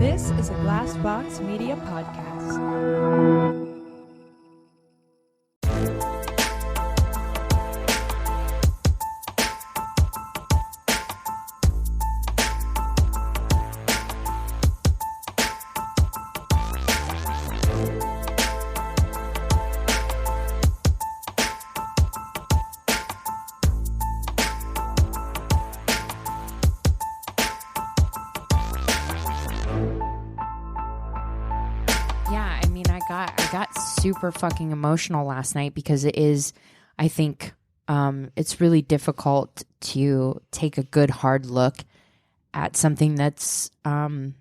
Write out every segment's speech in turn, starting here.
This is a Glassbox Media podcast. I got super fucking emotional last night because it is, I think, it's really difficult to take a good hard look at something that's not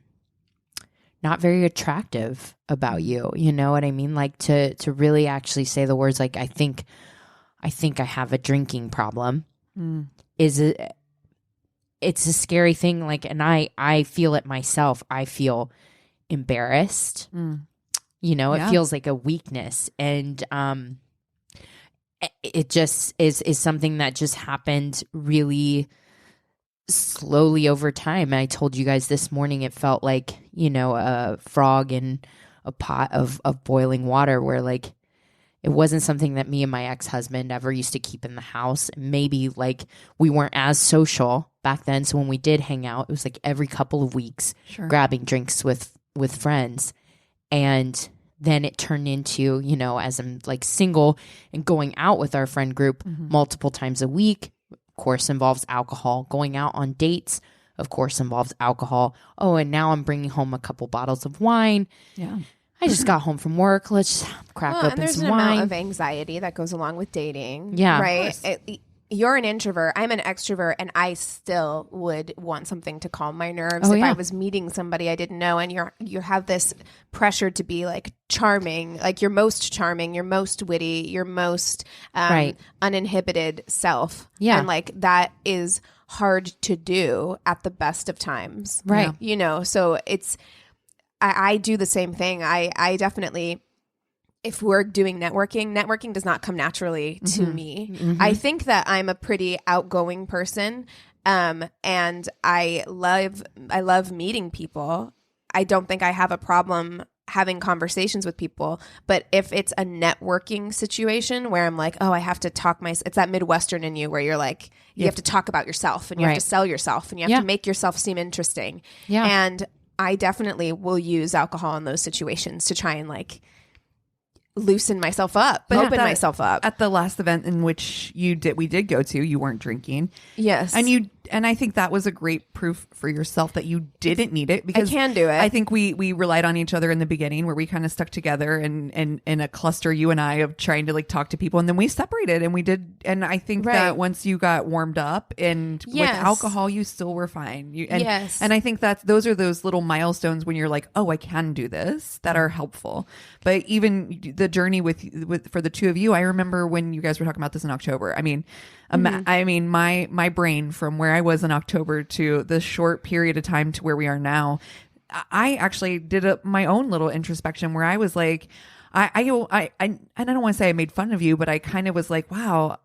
very attractive about you. You know what I mean? Like to really actually say the words like I think I have a drinking problem it's a scary thing. Like, and I feel it myself. I feel embarrassed. You know, it feels like a weakness. And it just is something that just happened really slowly over time. I told you guys this morning, it felt like, you know, a frog in a pot of boiling water, where like it wasn't something that me and my ex-husband ever used to keep in the house. Maybe like we weren't as social back then. So when we did hang out, it was like every couple of weeks, grabbing drinks with friends. And then it turned into, you know, as I'm like single and going out with our friend group multiple times a week, of course, involves alcohol. Going out on dates, of course, involves alcohol. Oh, and now I'm bringing home a couple bottles of wine. Yeah. I just got home from work. Let's crack open some wine. And there's an amount of anxiety that goes along with dating. Yeah. Right? You're an introvert. I'm an extrovert, and I still would want something to calm my nerves if I was meeting somebody I didn't know. And you have this pressure to be like charming, like your most charming, your most witty, your most uninhibited self. Yeah, and like that is hard to do at the best of times. Right. You know, so it's I do the same thing. I definitely. If we're doing networking does not come naturally to me. I think that I'm a pretty outgoing person, and I love meeting people. I don't think I have a problem having conversations with people, but if it's a networking situation where I'm like, oh, I have to talk it's that Midwestern in you where you're like, you have to talk about yourself and you have to sell yourself and you have to make yourself seem interesting. Yeah. And I definitely will use alcohol in those situations to try and like loosen myself up, but open myself up. At the last event in which we did go to, you weren't drinking. Yes. And I think that was a great proof for yourself that you didn't need it, because I can do it. I think we relied on each other in the beginning, where we kind of stuck together and in a cluster, you and I, of trying to like talk to people, and then we separated and we did. And I think that once you got warmed up and with alcohol, you still were fine. And I think that those are those little milestones when you're like, oh, I can do this, that are helpful. But even the journey with for the two of you, I remember when you guys were talking about this in October. I mean, my brain from where I was in October to the short period of time to where we are now, I actually did my own little introspection where I was like, I don't want to say I made fun of you, but I kind of was like, wow,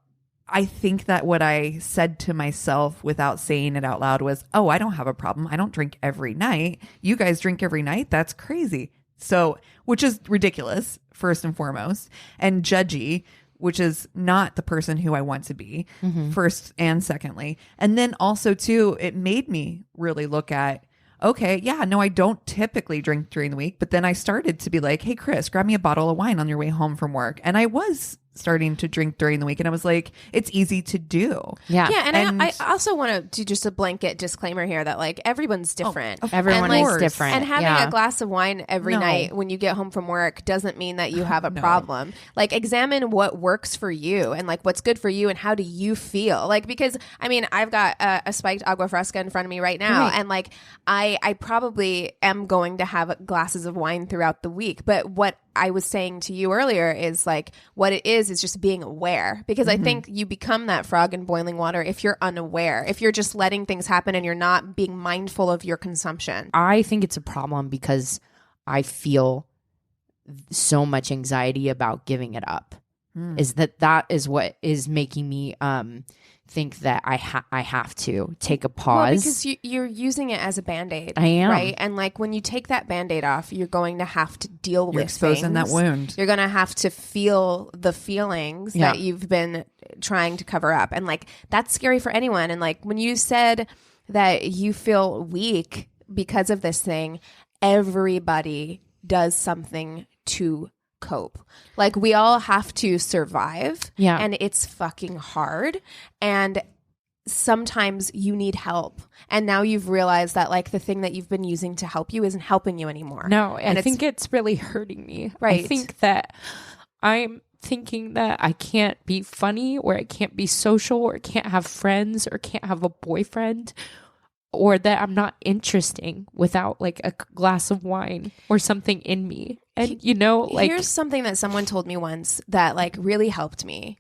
I think that what I said to myself without saying it out loud was, oh, I don't have a problem. I don't drink every night. You guys drink every night. That's crazy. So, which is ridiculous, first and foremost, and judgy, which is not the person who I want to be, first and secondly. And then also, too, it made me really look at, okay, yeah, no, I don't typically drink during the week. But then I started to be like, hey, Chris, grab me a bottle of wine on your way home from work. And I was starting to drink during the week, and I was like, it's easy to do. Yeah. And I also want to do just a blanket disclaimer here that like everyone's different. Everyone is different. And having a glass of wine every night when you get home from work doesn't mean that you have a problem. Like, examine what works for you and like what's good for you and how do you feel. Like, because I mean, I've got a spiked agua fresca in front of me right now, and like I probably am going to have glasses of wine throughout the week. But what I was saying to you earlier is like what it is just being aware, because I think you become that frog in boiling water if you're unaware, if you're just letting things happen and you're not being mindful of your consumption. I think it's a problem because I feel so much anxiety about giving it up. is that is what is making me think that I have to take a pause. Well, because you're using it as a Band-Aid. I am. Right? And like when you take that Band-Aid off, you're going to have to deal with exposing things. that wound. You're going to have to feel the feelings that you've been trying to cover up. And like that's scary for anyone. And like when you said that you feel weak because of this thing, everybody does something to cope. Like we all have to survive, and it's fucking hard, and sometimes you need help, and now you've realized that like the thing that you've been using to help you isn't helping you anymore. No, and I think it's really hurting me. Right. I think that I'm thinking that I can't be funny, or I can't be social, or can't have friends, or can't have a boyfriend, or that I'm not interesting without like a glass of wine or something in me. And you know, like here's something that someone told me once that like really helped me.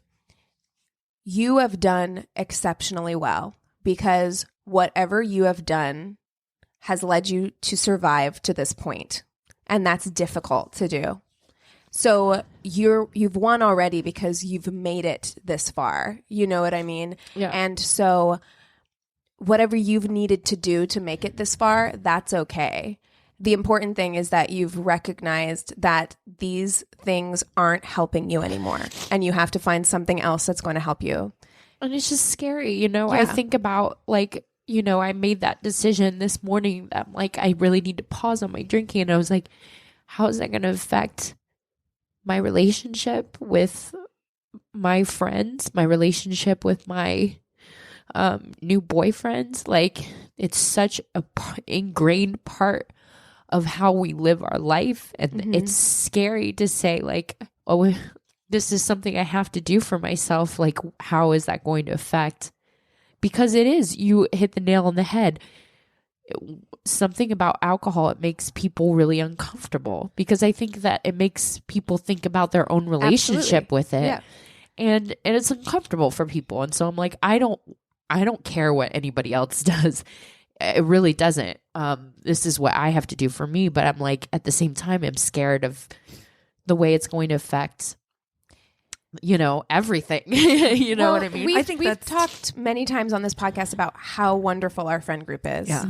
You have done exceptionally well because whatever you have done has led you to survive to this point, and that's difficult to do. So you've won already because you've made it this far. You know what I mean? Yeah. And so whatever you've needed to do to make it this far, that's okay. The important thing is that you've recognized that these things aren't helping you anymore, and you have to find something else that's going to help you. And it's just scary, you know. I think about like, you know, I made that decision this morning that I'm like, I really need to pause on my drinking. And I was like, how is that going to affect my relationship with my friends, my relationship with my new boyfriends? Like it's such a ingrained part of how we live our life, and it's scary to say like, oh, this is something I have to do for myself. Like how is that going to affect? Because it is, you hit the nail on the head. Something about alcohol, it makes people really uncomfortable, because I think that it makes people think about their own relationship with it. And it's uncomfortable for people. And so I'm like, I don't care what anybody else does. It really doesn't. This is what I have to do for me. But I'm like, at the same time, I'm scared of the way it's going to affect, you know, everything. You know what I mean? I think we've that's talked many times on this podcast about how wonderful our friend group is. Yeah.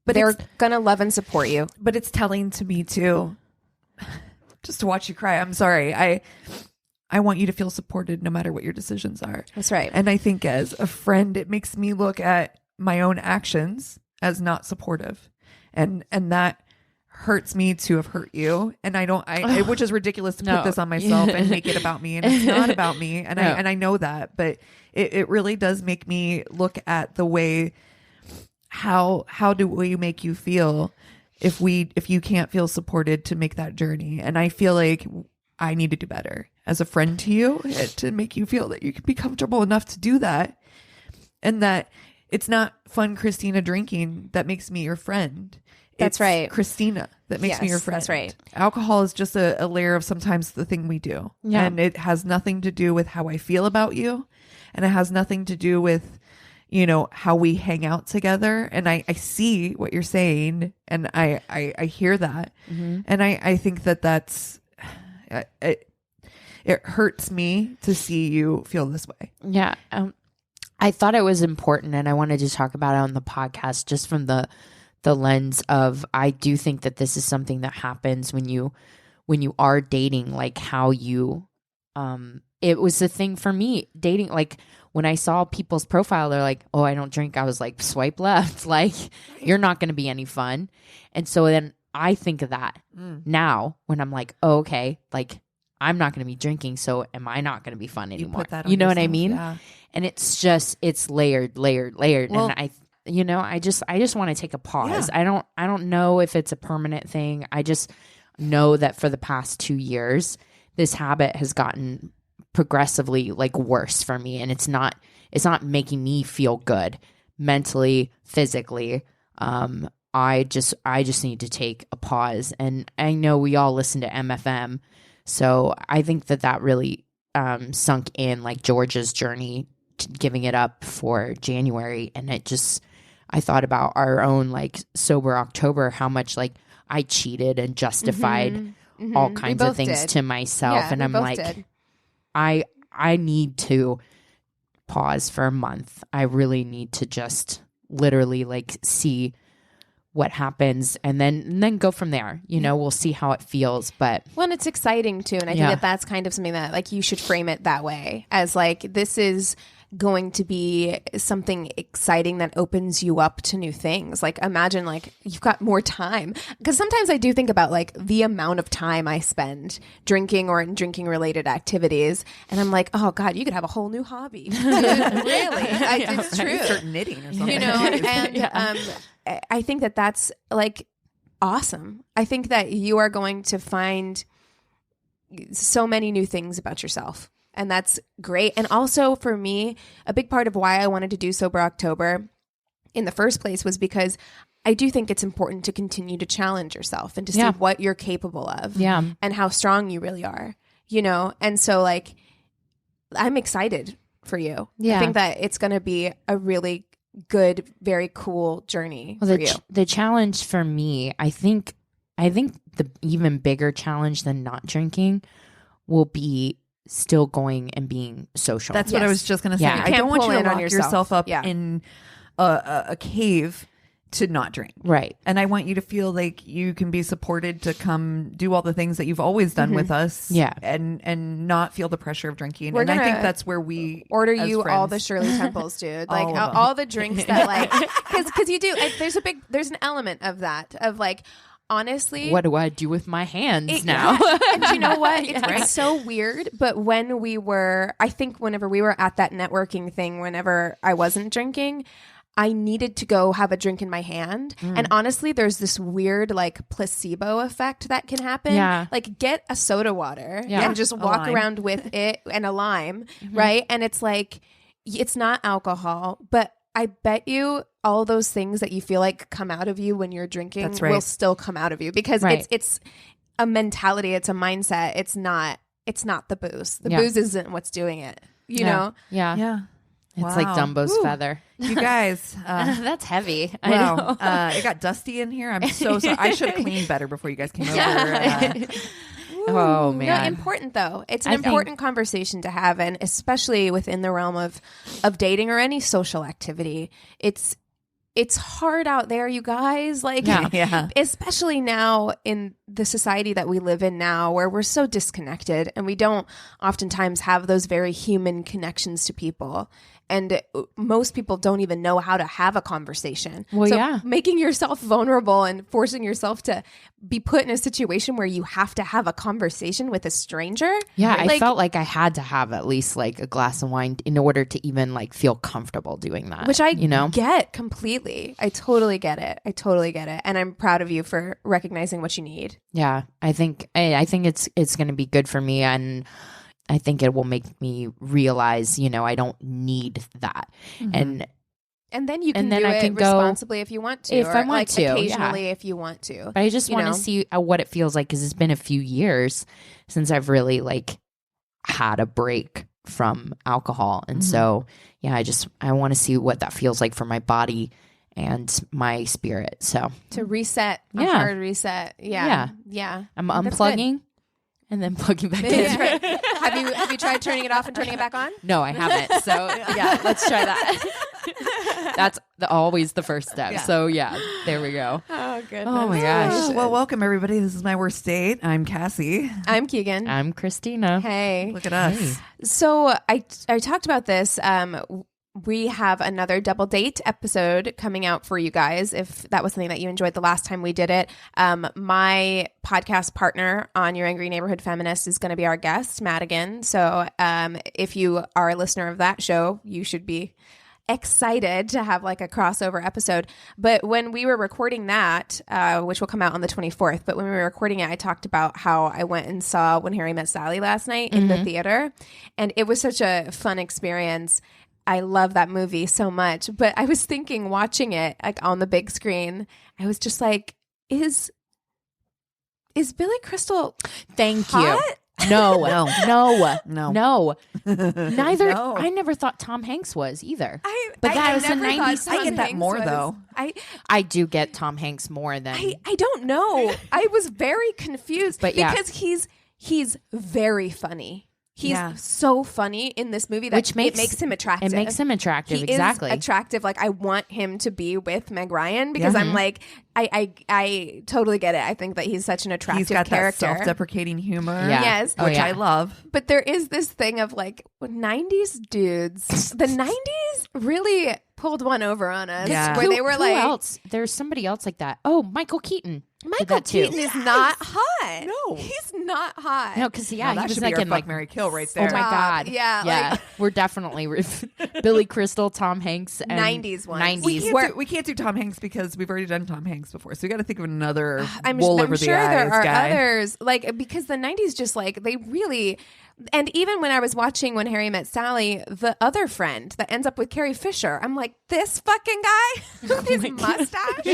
But they're going to love and support you. But it's telling to me too, just to watch you cry. I'm sorry. I want you to feel supported no matter what your decisions are. That's right. And I think as a friend, it makes me look at my own actions as not supportive. And that hurts me to have hurt you. And which is ridiculous to put this on myself and make it about me. And it's not about me. And I know that, but it really does make me look at the way, how do we make you feel if you can't feel supported to make that journey? And I feel like I need to do better as a friend to you, to make you feel that you can be comfortable enough to do that. And that it's not fun Christina drinking that makes me your friend. That's right. Christina that makes me your friend. That's right. Alcohol is just a layer of sometimes the thing we do. Yeah. And it has nothing to do with how I feel about you. And it has nothing to do with, you know, how we hang out together. And I see what you're saying, and I hear that. And I think that's, it hurts me to see you feel this way. Yeah. I thought it was important, and I wanted to talk about it on the podcast just from the lens of, I do think that this is something that happens when you are dating, like how you, it was the thing for me dating, like when I saw people's profile, they're like, oh, I don't drink. I was like, swipe left. Like, you're not going to be any fun. And so then I think of that now when I'm like, oh, okay, like I'm not going to be drinking. So am I not going to be fun anymore? You know what I mean? Yeah. And it's just, it's layered. Well, and I just want to take a pause. Yeah. I don't know if it's a permanent thing. I just know that for the past 2 years, this habit has gotten progressively like worse for me. And it's not making me feel good mentally, physically. I just need to take a pause. And I know we all listen to MFM. So I think that really sunk in, like Georgia's journey, giving it up for January. And I thought about our own like sober October, how much like I cheated and justified all kinds of things to myself. And I'm like, I need to pause for a month. I really need to just literally like see what happens and then go from there. You know, we'll see how it feels. But well, it's exciting too. And I think that that's kind of something that like you should frame it that way, as like this is going to be something exciting that opens you up to new things. Like imagine like you've got more time, because sometimes I do think about like the amount of time I spend drinking or in drinking related activities, and I'm like, oh God, you could have a whole new hobby. Dude, really, it's true. Start knitting or something, you know. And I think that that's like awesome. I think that you are going to find so many new things about yourself. And that's great. And also for me, a big part of why I wanted to do Sober October in the first place was because I do think it's important to continue to challenge yourself and to see what you're capable of and how strong you really are, you know? And so like, I'm excited for you. Yeah. I think that it's going to be a really good, very cool journey for you. The challenge for me, I think the even bigger challenge than not drinking will be still going and being social. That's what I was just going to say. I don't want you to lock yourself up in a cave to not drink. Right. And I want you to feel like you can be supported to come do all the things that you've always done with us. Yeah. And not feel the pressure of drinking. And I think that's where we order you all the Shirley Temples, dude. Like all the drinks that like, because you do, there's an element of that, of like, honestly, what do I do with my hands now? And you know what? It's so weird. But when we were, I think whenever we were at that networking thing, whenever I wasn't drinking, I needed to go have a drink in my hand. And honestly, there's this weird like placebo effect that can happen. Yeah. Like get a soda water and just walk around with it and a lime, right? And it's like, it's not alcohol, but I bet you all those things that you feel like come out of you when you're drinking will still come out of you, because it's a mentality, it's a mindset. It's not the booze. The booze isn't what's doing it, you know? Yeah. It's like Dumbo's feather. You guys. That's heavy. Wow. It got dusty in here. I'm so sorry. I should have cleaned better before you guys came over. Oh man. No, important though. It's an important conversation to have, and especially within the realm of dating or any social activity. It's hard out there, you guys. Like especially now in the society that we live in now, where we're so disconnected and we don't oftentimes have those very human connections to people. And most people don't even know how to have a conversation. Well, so making yourself vulnerable and forcing yourself to be put in a situation where you have to have a conversation with a stranger. Yeah, I felt like I had to have at least like a glass of wine in order to even like feel comfortable doing that. Which I get completely. I totally get it. And I'm proud of you for recognizing what you need. Yeah, I think it's going to be good for me, and I think it will make me realize, I don't need that. And then you can do it responsibly if you want to. If I want to. Occasionally if you want to. But I just want to see what it feels like, because it's been a few years since I've really like had a break from alcohol. And so, I want to see what that feels like for my body and my spirit. So to reset, a hard reset. Yeah. I'm unplugging and then plugging back in. Right. Have you tried turning it off and turning it back on? No, I haven't. So let's try that. That's always the first step. Yeah. So there we go. Oh goodness. Oh my gosh. Well, welcome everybody. This is My Worst Date. I'm Cassie. I'm Keegan. I'm Christina. Hey. Look at us. Hey. So I talked about this. We have another double date episode coming out for you guys, if that was something that you enjoyed the last time we did it. My podcast partner on Your Angry Neighborhood Feminist is going to be our guest, Madigan. So if you are a listener of that show, you should be excited to have like a crossover episode. But when we were recording that, which will come out on the 24th, but when we were recording it, I talked about how I went and saw When Harry Met Sally last night in the theater, and it was such a fun experience. I love that movie so much. But I was thinking, watching it like on the big screen, I was just like, is Billy Crystal hot? You. No. Neither. No. I never thought Tom Hanks was either. But that was the 90s. I get that more though. I do get Tom Hanks more than. I don't know. I was very confused, but because he's very funny. He's so funny in this movie that it makes him attractive. It makes him attractive. He exactly. is attractive. Like, I want him to be with Meg Ryan because I'm like, I totally get it. I think that he's such an attractive character. He's got that self-deprecating humor. Yeah. Yes. Which I love. But there is this thing of like 90s dudes. The 90s really pulled one over on us. Yeah. Where they were who like... else? There's somebody else like that. Oh, Michael Keaton. Michael Keaton is not hot. No. He's not hot. No, because he that was should like be our in fuck, marry, kill right there. Oh my God. Yeah. Yeah. Like, we're definitely Billy Crystal, Tom Hanks, and 90s ones. 90s. We can't do Tom Hanks because we've already done Tom Hanks before. So we got to think of another I'm wool over sure the eyes there are guy. others. Like, because the 90s just like, they really... And even when I was watching When Harry Met Sally, the other friend that ends up with Carrie Fisher, I'm like, this fucking guy with his mustache?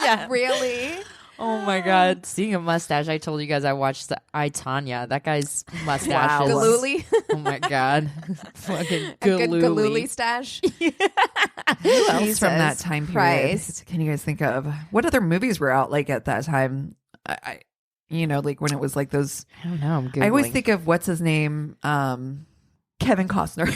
Yeah. Really? Oh my God. Seeing a mustache, I told you guys I watched I, Tonya. That guy's mustache is... Galooly? Oh my God. Fucking A good Galooly. Galooly stash? Who else from that time period Christ. can you guys think of? What other movies were out like at that time? You know, like when it was like those... I don't know. I'm Googling. I always think of, what's his name? Kevin Costner.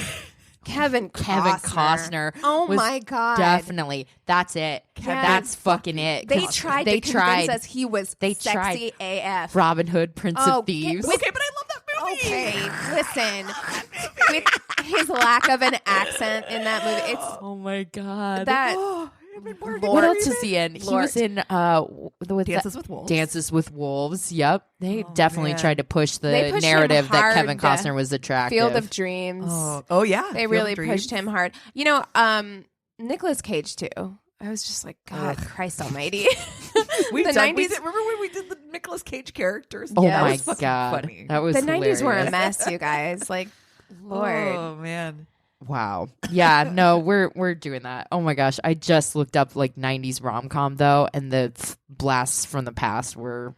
Kevin Costner. Oh was my God. Definitely. That's it. That's fucking it. They tried to convince us he was sexy AF. Robin Hood, Prince of Thieves. Okay, but I love that movie. Okay, listen. With his lack of an accent in that movie, it's... Oh my God. That... What else is he in? He was in Dances with Wolves. Dances with Wolves. Yep. They definitely tried to push the pushed narrative him that hard. Kevin Costner was attractive. Field of Dreams. Oh yeah. They Field really of Dreams. pushed him hard. You know, Nicolas Cage too. I was just like, God, Christ almighty. We've The done, 90s remember when we did the Nicolas Cage characters? Oh Yeah, my that was God. funny. That was The 90s were a hilarious. mess, you guys. Like, Lord. Oh man. Wow. Yeah, no, we're doing that. Oh my gosh. I just looked up like 90s rom-com though, and the blasts from the past were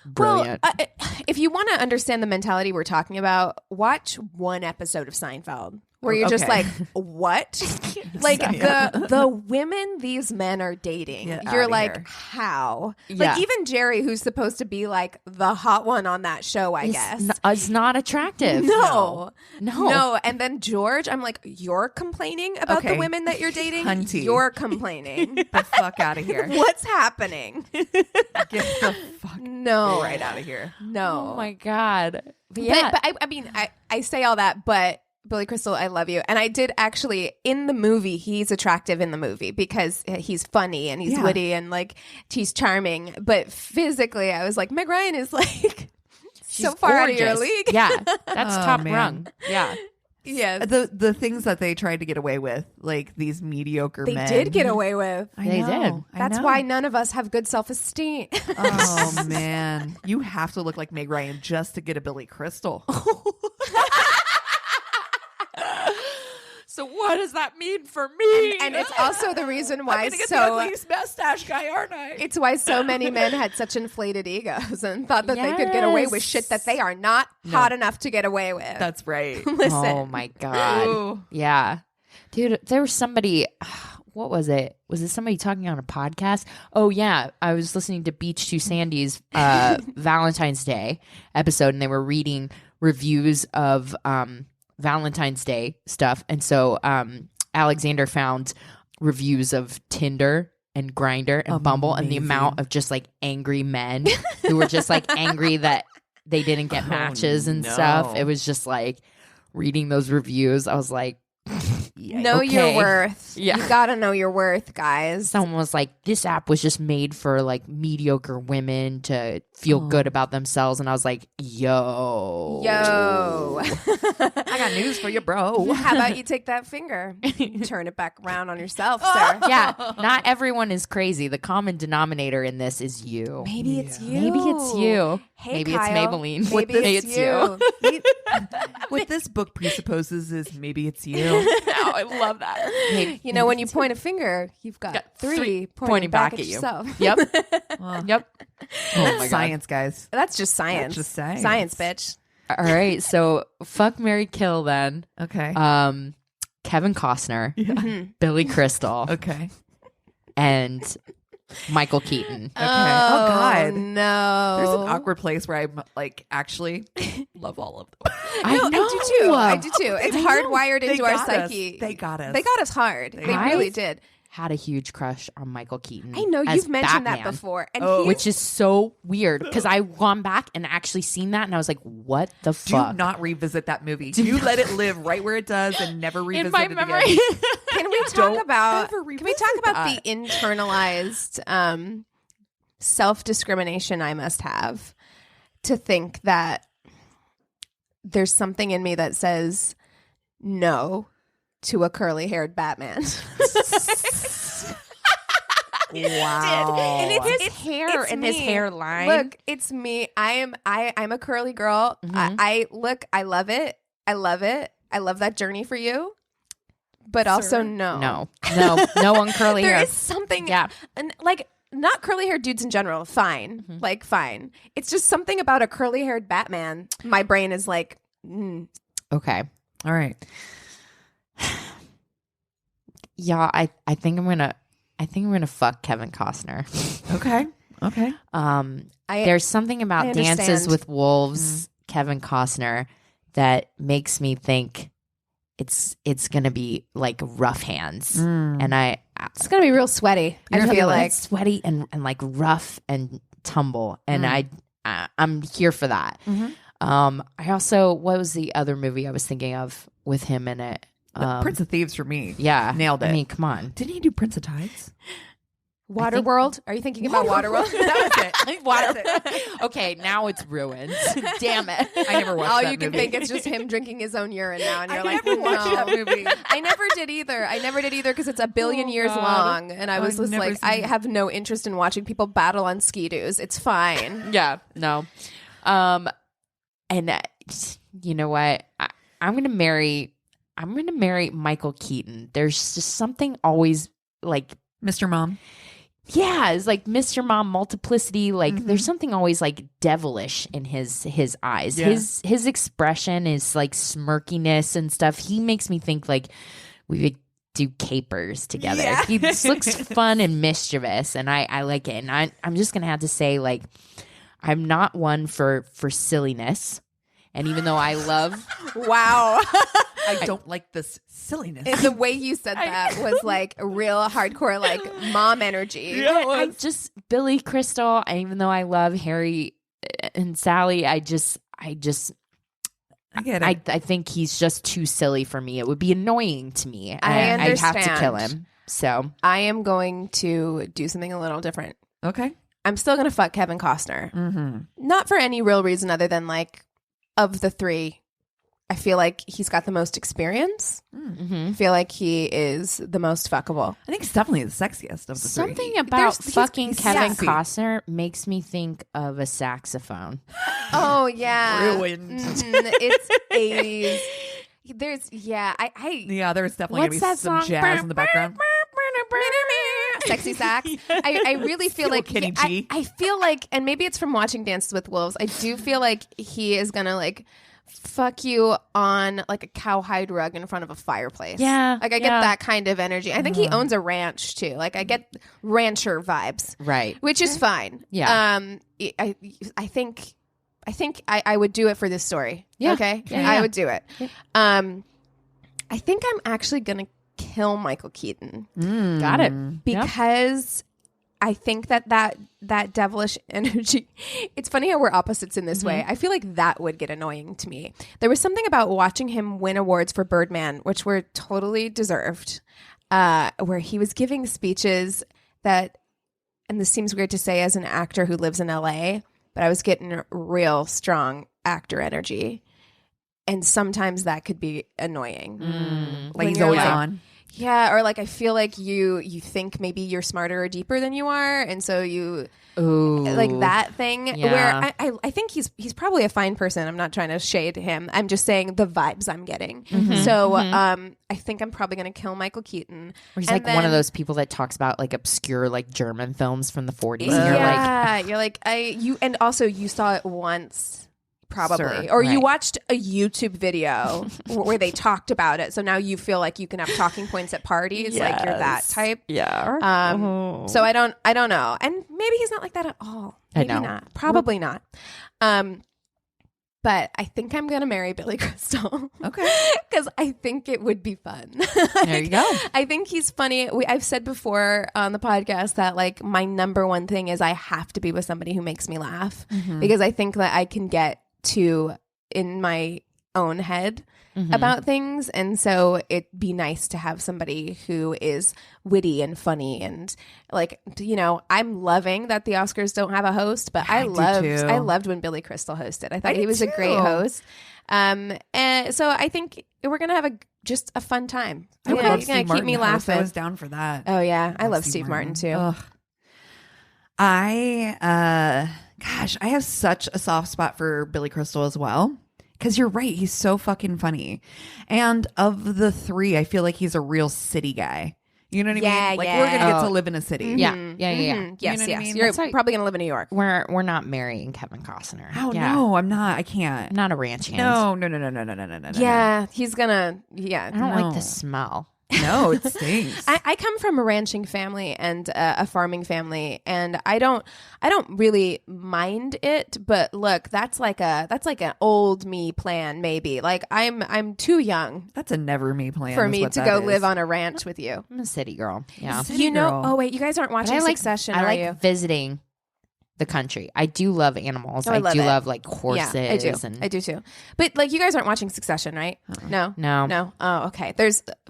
brilliant. Well, if you want to understand the mentality we're talking about, watch one episode of Seinfeld where you're just like, what? Like the women these men are dating. Get You're outta like, here. how? Yeah. Like even Jerry, who's supposed to be like the hot one on that show, I guess. It's not attractive. No. No. And then George, I'm like, you're complaining about the Okay. women that you're dating? Hunty. You're complaining. The fuck out of here. What's happening? Get the fuck No. right out of here. No. Oh my God. But yeah. But I mean, I say all that, but Billy Crystal, I love you. And I did actually, in the movie, he's attractive in the movie because he's funny and he's witty and like he's charming. But physically, I was like, Meg Ryan is like so far out of your gorgeous. league. Yeah. That's top man. rung. Yeah. Yes. The things that they tried to get away with, like these mediocre They men. did get away with. They did. That's why none of us have good self-esteem. Oh man, you have to look like Meg Ryan just to get a Billy Crystal. So what does that mean for me? And it's also the reason why I'm gonna get the ugliest mustache guy, aren't I? it's why so many men had such inflated egos and thought that they could get away with shit that they are not hot enough to get away with. That's right. Listen. Oh my God. Ooh. Yeah. Dude, there was somebody, what was it? Was it somebody talking on a podcast? Oh yeah. I was listening to Beach to Sandy's Valentine's Day episode, and they were reading reviews of Valentine's Day stuff. And so Alexander found reviews of Tinder and Grindr and Bumble, and the amount of just like angry men who were just like angry that they didn't get matches and stuff. It was just like reading those reviews. I was like, Know your worth. Yeah. You gotta know your worth, guys. someone was like, this app was just made for like mediocre women to feel good about themselves. And I was like, yo. I got news for you, bro. How about you take that finger, turn it back around on yourself, sir? Yeah, not everyone is crazy. The common denominator in this is you. Maybe it's you. Maybe it's you. Hey, Maybe Kyle. it's Maybelline. Maybe Maybe it's you. What this book presupposes is maybe it's you. Oh, I love that. Maybe, You know, when you point a finger, you've got three pointing back at you. yourself. Yep. Yep. Oh my Science, guys. That's just science. That's just science. Science, bitch. All right. So fuck, marry, kill then. Okay. Kevin Costner, Billy Crystal, Okay. and Michael Keaton. Okay. Oh God. No. There's an awkward place where I'm like actually love all of them. I do too. It's hardwired into our psyche. They got us. They got us hard. They really did. Had a huge crush on Michael Keaton. I know you've mentioned Batman, that before, and which is so weird because I've gone back and actually seen that, and I was like, "What the fuck?" Do not revisit that movie. You let it live right where it does, and never revisit it memory. again. Can we talk about the internalized self-discrimination I must have to think that there's something in me that says no to a curly-haired Batman? Wow. And it's his hair and his hairline. Look, it's me. I'm a curly girl. I love it. I love that journey for you. But also no on curly hair. There is something and like not curly haired dudes in general, fine. Like fine. It's just something about a curly haired Batman. My brain is like okay. All right. Yeah, I think I'm gonna fuck Kevin Costner. Okay. There's something about Dances with Wolves, Kevin Costner, that makes me think it's gonna be like rough hands, and it's gonna be real sweaty. I feel like sweaty and like rough and tumble, and I'm here for that. I also, what was the other movie I was thinking of with him in it? Prince of Thieves for me. Yeah. Nailed it. I mean, come on. Didn't he do Prince of Tides? Waterworld? Are you thinking about Waterworld? That was it. Okay, now it's ruined. Damn it. I never watched that movie. You can think it's just him drinking his own urine now, and you're like, never watched that movie. I never did either because it's a billion years long, and I was just like, I have no interest in watching people battle on ski-doos. It's fine. Yeah, no. And you know what? I'm gonna marry Michael Keaton. There's just something always like Mr. Mom. Yeah, it's like Mr. Mom multiplicity. Like there's something always like devilish in his eyes. Yeah. His expression is like smirkiness and stuff. He makes me think like we would do capers together. Yeah. He just looks fun and mischievous, and I like it. And I'm just gonna have to say, like, I'm not one for silliness. And even though I love wow. I don't like this silliness. And the way you said that was like a real hardcore like mom energy. Yeah, I just Billy Crystal, and even though I love Harry and Sally, I get it. I think he's just too silly for me. It would be annoying to me. I understand. I'd have to kill him. So I am going to do something a little different. Okay. I'm still going to fuck Kevin Costner. Not for any real reason other than like, of the three, I feel like he's got the most experience. I feel like he is the most fuckable. I think he's definitely the sexiest of the three. Something about fucking Kevin Costner makes me think of a saxophone. Oh, yeah. Ruined. It's 80s. There's, there's definitely going to be some jazz in the background. Sexy sax. I really feel like Kenny G. I feel like, and maybe it's from watching Dances with Wolves, I do feel like he is gonna like fuck you on like a cowhide rug in front of a fireplace. Yeah, like I get that kind of energy. I think he owns a ranch too. Like I get rancher vibes, right? Which is fine. Yeah. I think I would do it for this story. Yeah. Okay. Yeah. I would do it. I think I'm actually gonna kill Michael Keaton. Got it. Because I think that devilish energy, it's funny how we're opposites in this way. I feel like that would get annoying to me. There was something about watching him win awards for Birdman, which were totally deserved, where he was giving speeches that, and this seems weird to say as an actor who lives in LA, but I was getting real strong actor energy. And sometimes that could be annoying. Like he's always on. Yeah, or like I feel like you think maybe you're smarter or deeper than you are, and so you like that thing. Yeah. Where I think he's probably a fine person. I'm not trying to shade him. I'm just saying the vibes I'm getting. So I think I'm probably going to kill Michael Keaton. Or he's one of those people that talks about like obscure like German films from the 40s. And you're like and also you saw it once. Probably. Or you watched a YouTube video where they talked about it. So now you feel like you can have talking points at parties. Yes. Like you're that type. Yeah. So I don't know. And maybe he's not like that at all. Maybe not. Probably not. But I think I'm going to marry Billy Crystal. Okay. Because I think it would be fun. There you go. I think he's funny. I've said before on the podcast that like my number one thing is I have to be with somebody who makes me laugh. Because I think that I can get too in my own head about things, and so it'd be nice to have somebody who is witty and funny, and like, you know, I'm loving that the Oscars don't have a host, but I loved when Billy Crystal hosted. I thought he was a great host. And so I think we're gonna have just a fun time. I would love Steve Martin keep me laughing. I was down for that. Oh yeah, I love Steve Martin too. Ugh. I have such a soft spot for Billy Crystal as well. Because you're right, he's so fucking funny. And of the three, I feel like he's a real city guy. You know what I mean? Like we're gonna get to live in a city. Yeah. Yes, You know what I mean? You're probably gonna live in New York. We're not marrying Kevin Costner. Oh no, I'm not. I can't. I'm not a ranch hand. No. Yeah, he's gonna. Yeah, I don't like the smell. No, it stinks. I come from a ranching family and a farming family, and I don't really mind it. But look, that's like an old me plan. Maybe like I'm too young. That's a never me plan for me to go live on a ranch with you. I'm a city girl. Yeah, you know. Oh wait, you guys aren't watching Succession, I are you? Visiting the country. I do love animals. I do love like horses. Yeah, I do. I do too. But like, you guys aren't watching Succession, right? No. Oh, okay.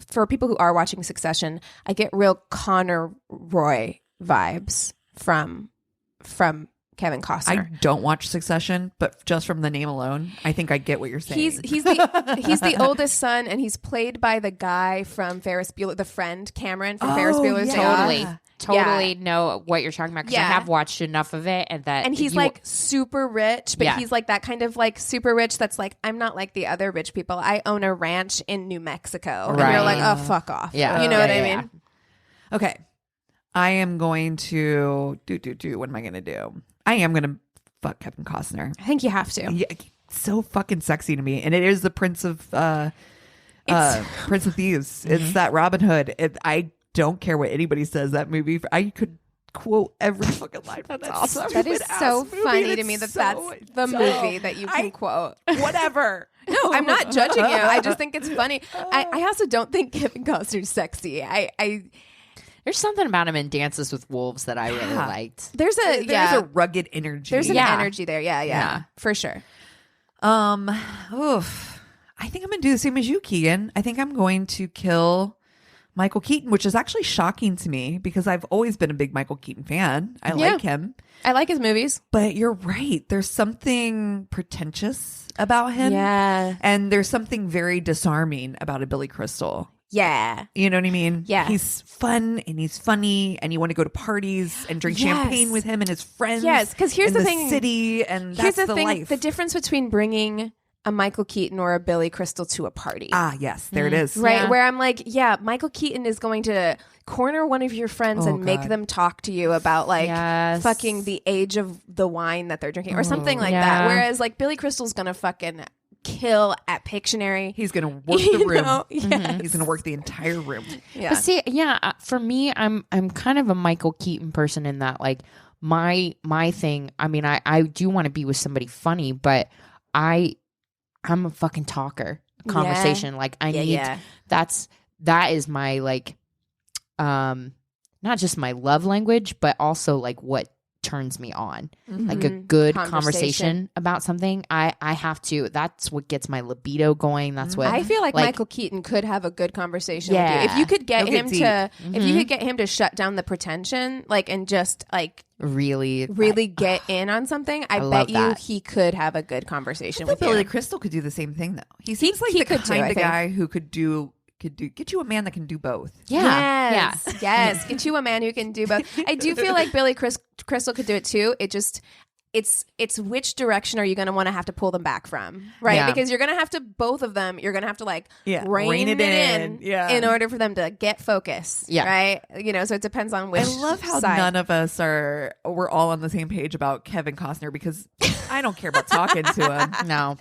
For people who are watching Succession, I get real Connor Roy vibes from Kevin Costner. I don't watch Succession, but just from the name alone, I think I get what you're saying. He's the oldest son, and he's played by the guy from Ferris Bueller, the friend Cameron from Ferris Bueller's Day Off. Totally know what you're talking about, because I have watched enough of it, and he's like super rich, but he's like that kind of like super rich that's like, I'm not like the other rich people. I own a ranch in New Mexico, and you're like, oh, fuck off. Yeah, you know what I mean? Okay, I am going to do. What am I going to do? I am going to fuck Kevin Costner. I think you have to. Yeah, so fucking sexy to me, and it is the Prince of Thieves. It's that Robin Hood. I don't care what anybody says. That movie, I could quote every fucking line. That's awesome. That is so funny to me that's the movie that you can quote. Whatever. No, I'm not judging you. I just think it's funny. I also don't think Kevin Costner's sexy. There's something about him in Dances with Wolves that I really liked. There's a rugged energy. There's an energy there. Yeah, for sure. Oof. I think I'm gonna do the same as you, Keegan. I think I'm going to kill Michael Keaton, which is actually shocking to me because I've always been a big Michael Keaton fan. I like him. I like his movies. But you're right. There's something pretentious about him. Yeah. And there's something very disarming about a Billy Crystal. Yeah. You know what I mean? Yeah. He's fun and he's funny and you want to go to parties and drink champagne with him and his friends. Yes, because here's the thing. City, and that's the life. The difference between bringing a Michael Keaton or a Billy Crystal to a party. Ah, yes. There it is. Right. Yeah. Where I'm like, Michael Keaton is going to corner one of your friends and make them talk to you about like fucking the age of the wine that they're drinking or something like that. Whereas like Billy Crystal's going to fucking kill at Pictionary. He's going to work the room. Yes. He's going to work the entire room. Yeah. But see, for me, I'm kind of a Michael Keaton person in that like my thing. I mean, I do want to be with somebody funny, but I'm a fucking talker. Conversation. Like I need that is my like not just my love language, but also like what turns me on. Like a good conversation about something. I have to, that's what gets my libido going. That's what I feel like Michael Keaton could have a good conversation with you. If you could get him to if you could get him to shut down the pretension, like, and just like really get in on something, I bet you he could have a good conversation with you. Billy Crystal could do the same thing though. He seems like the kind of guy who could get you a man that can do both. Yes. Get you a man who can do both. I do feel like Billy Crystal could do it too. it's which direction are you going to want to have to pull them back from, right? Yeah. Because you're going to have to, both of them, you're going to have to like rein it in. in order for them to get focus, right? You know, so it depends on which. I love how side. none of us we're all on the same page about Kevin Costner, because I don't care about talking to him. No,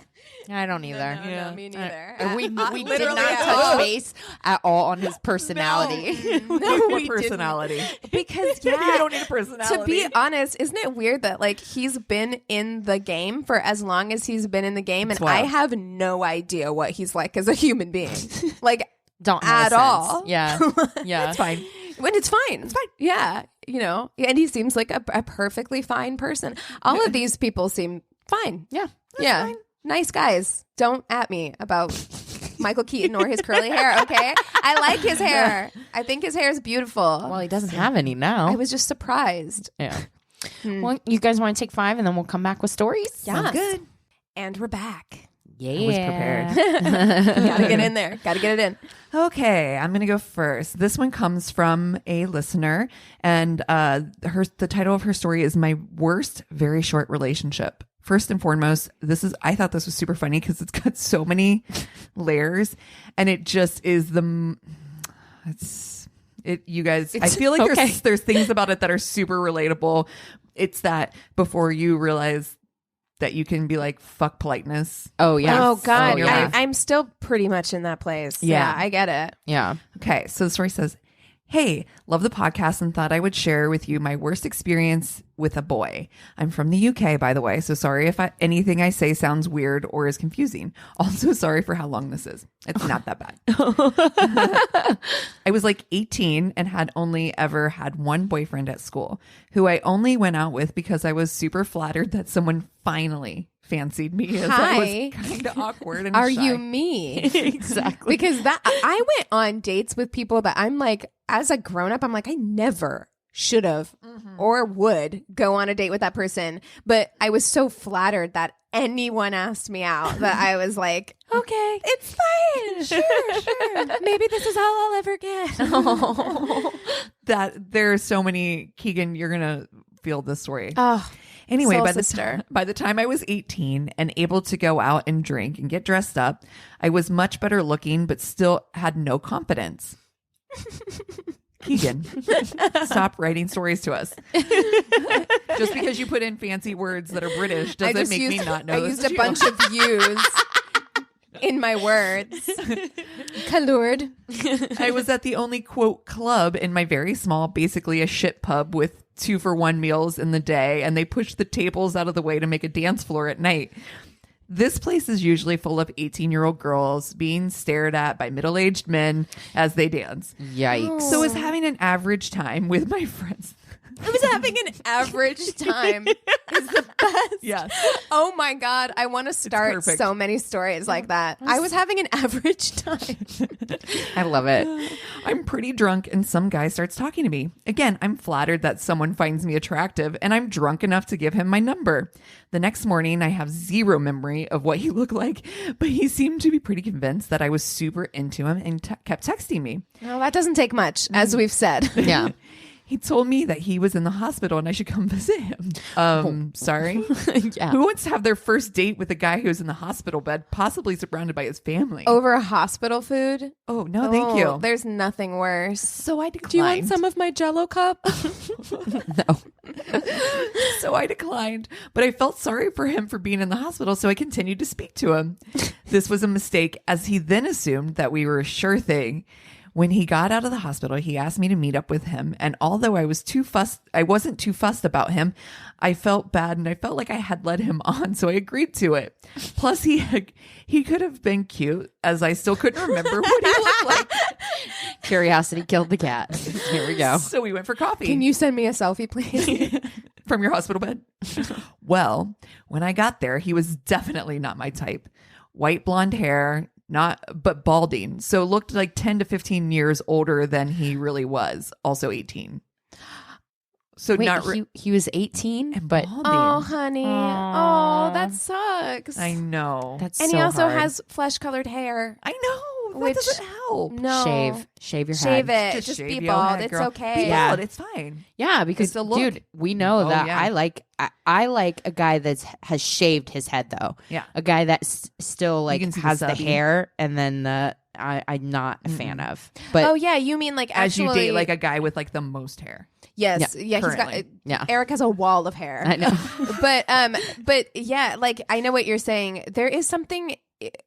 I don't either. No, me neither. We did literally not touch base at all on his personality. No, we personality. didn't. Because You don't need a personality. to be honest, isn't it weird that like he's been in the game for as long as he's been in the game, and I have no idea what he's like as a human being, like Don't at all. Yeah, yeah, It's fine. When it's fine, yeah, you know, and he seems like a perfectly fine person. All of these people seem fine. yeah. Fine. Nice guys. Don't at me about Michael Keaton or his curly hair, okay? I like his hair. I think his hair is beautiful. Well, he doesn't have any now. I was just surprised. Yeah. Well, you guys want to take 5 and then we'll come back with stories? Yes. Good. And we're back. Yeah. I was prepared. Gotta get in there. Gotta get it in. Okay, I'm going to go first. This one comes from a listener, and the title of her story is My Worst Very Short Relationship. First and foremost, I thought this was super funny because it's got so many layers, and it just is you guys, I feel like there's things about it that are super relatable. It's that before you realize that you can be like, fuck politeness. Oh, yeah. Oh, God. Oh, yeah. I'm still pretty much in that place. Yeah, I get it. Yeah. Okay, so the story says, hey, love the podcast and thought I would share with you my worst experience with a boy. I'm from the UK, by the way, so sorry if anything I say sounds weird or is confusing. Also, sorry for how long this is. It's not that bad. I was like 18 and had only ever had one boyfriend at school, who I only went out with because I was super flattered that someone finally fancied me, as I was kind of awkward and Are shy. you me? Exactly. Because I went on dates with people that I'm like, as a grown up, I'm like, I never should have or would go on a date with that person. But I was so flattered that anyone asked me out that I was like, okay, it's fine. Sure. Maybe this is all I'll ever get. That there are so many. Keegan, you're going to feel this story. Oh, Anyway, soul by sister. the time I was 18 and able to go out and drink and get dressed up, I was much better looking, but still had no confidence. Keegan, stop writing stories to us. Just because you put in fancy words that are British doesn't make me not know. I this used is a you. bunch of U's in my words. Colored. I was at the only quote club in my very small, basically a shit pub with 2-for-1 meals in the day, and they pushed the tables out of the way to make a dance floor at night. This place is usually full of 18-year-old girls being stared at by middle-aged men as they dance. Yikes. So I was having an average time with my friends. I was having an average time. Is the best. Yes. Oh my God. I want to start perfect. so many stories like that. I was having an average time. I love it. I'm pretty drunk and some guy starts talking to me. Again, I'm flattered that someone finds me attractive and I'm drunk enough to give him my number. The next morning, I have zero memory of what he looked like, but he seemed to be pretty convinced that I was super into him and kept texting me. Well, that doesn't take much, as we've said. Yeah. He told me that he was in the hospital and I should come visit him. Sorry? Yeah. Who wants to have their first date with a guy who's in the hospital bed, possibly surrounded by his family? Over a hospital food? Oh, no, thank you. There's nothing worse. So I declined. Do you want some of my Jell-O cup? No. So I declined, but I felt sorry for him for being in the hospital, so I continued to speak to him. This was a mistake, as he then assumed that we were a sure thing. When he got out of the hospital, he asked me to meet up with him, and although I wasn't too fussed about him, I felt bad and I felt like I had led him on, so I agreed to it. Plus, he could have been cute, as I still couldn't remember what he looked like. Curiosity killed the cat. Here we go. So we went for coffee. Can you send me a selfie, please? From your hospital bed? Well, when I got there, he was definitely not my type. White blonde hair, but balding. So looked like 10 to 15 years older than he really was. Also 18. So Wait, not he was 18, but balding. Oh, honey. Oh, that sucks. I know. that's And so he also hard. has flesh-colored hair. I know. Which doesn't help. No. Shave your Shave head. it. Just shave be your bald. head, It's girl. okay. Be Yeah. bald. It's fine. Yeah, because It's a look. dude, we know Oh, that yeah. I like a guy that has shaved his head though. Yeah. A guy that still like can see the has the stubby. hair and then I'm not a fan of. But Oh yeah, you mean like As actually you date like a guy with like the most hair. Yes, yeah, he's got currently. Yeah. Eric has a wall of hair. I know. but yeah, like I know what you're saying. There is something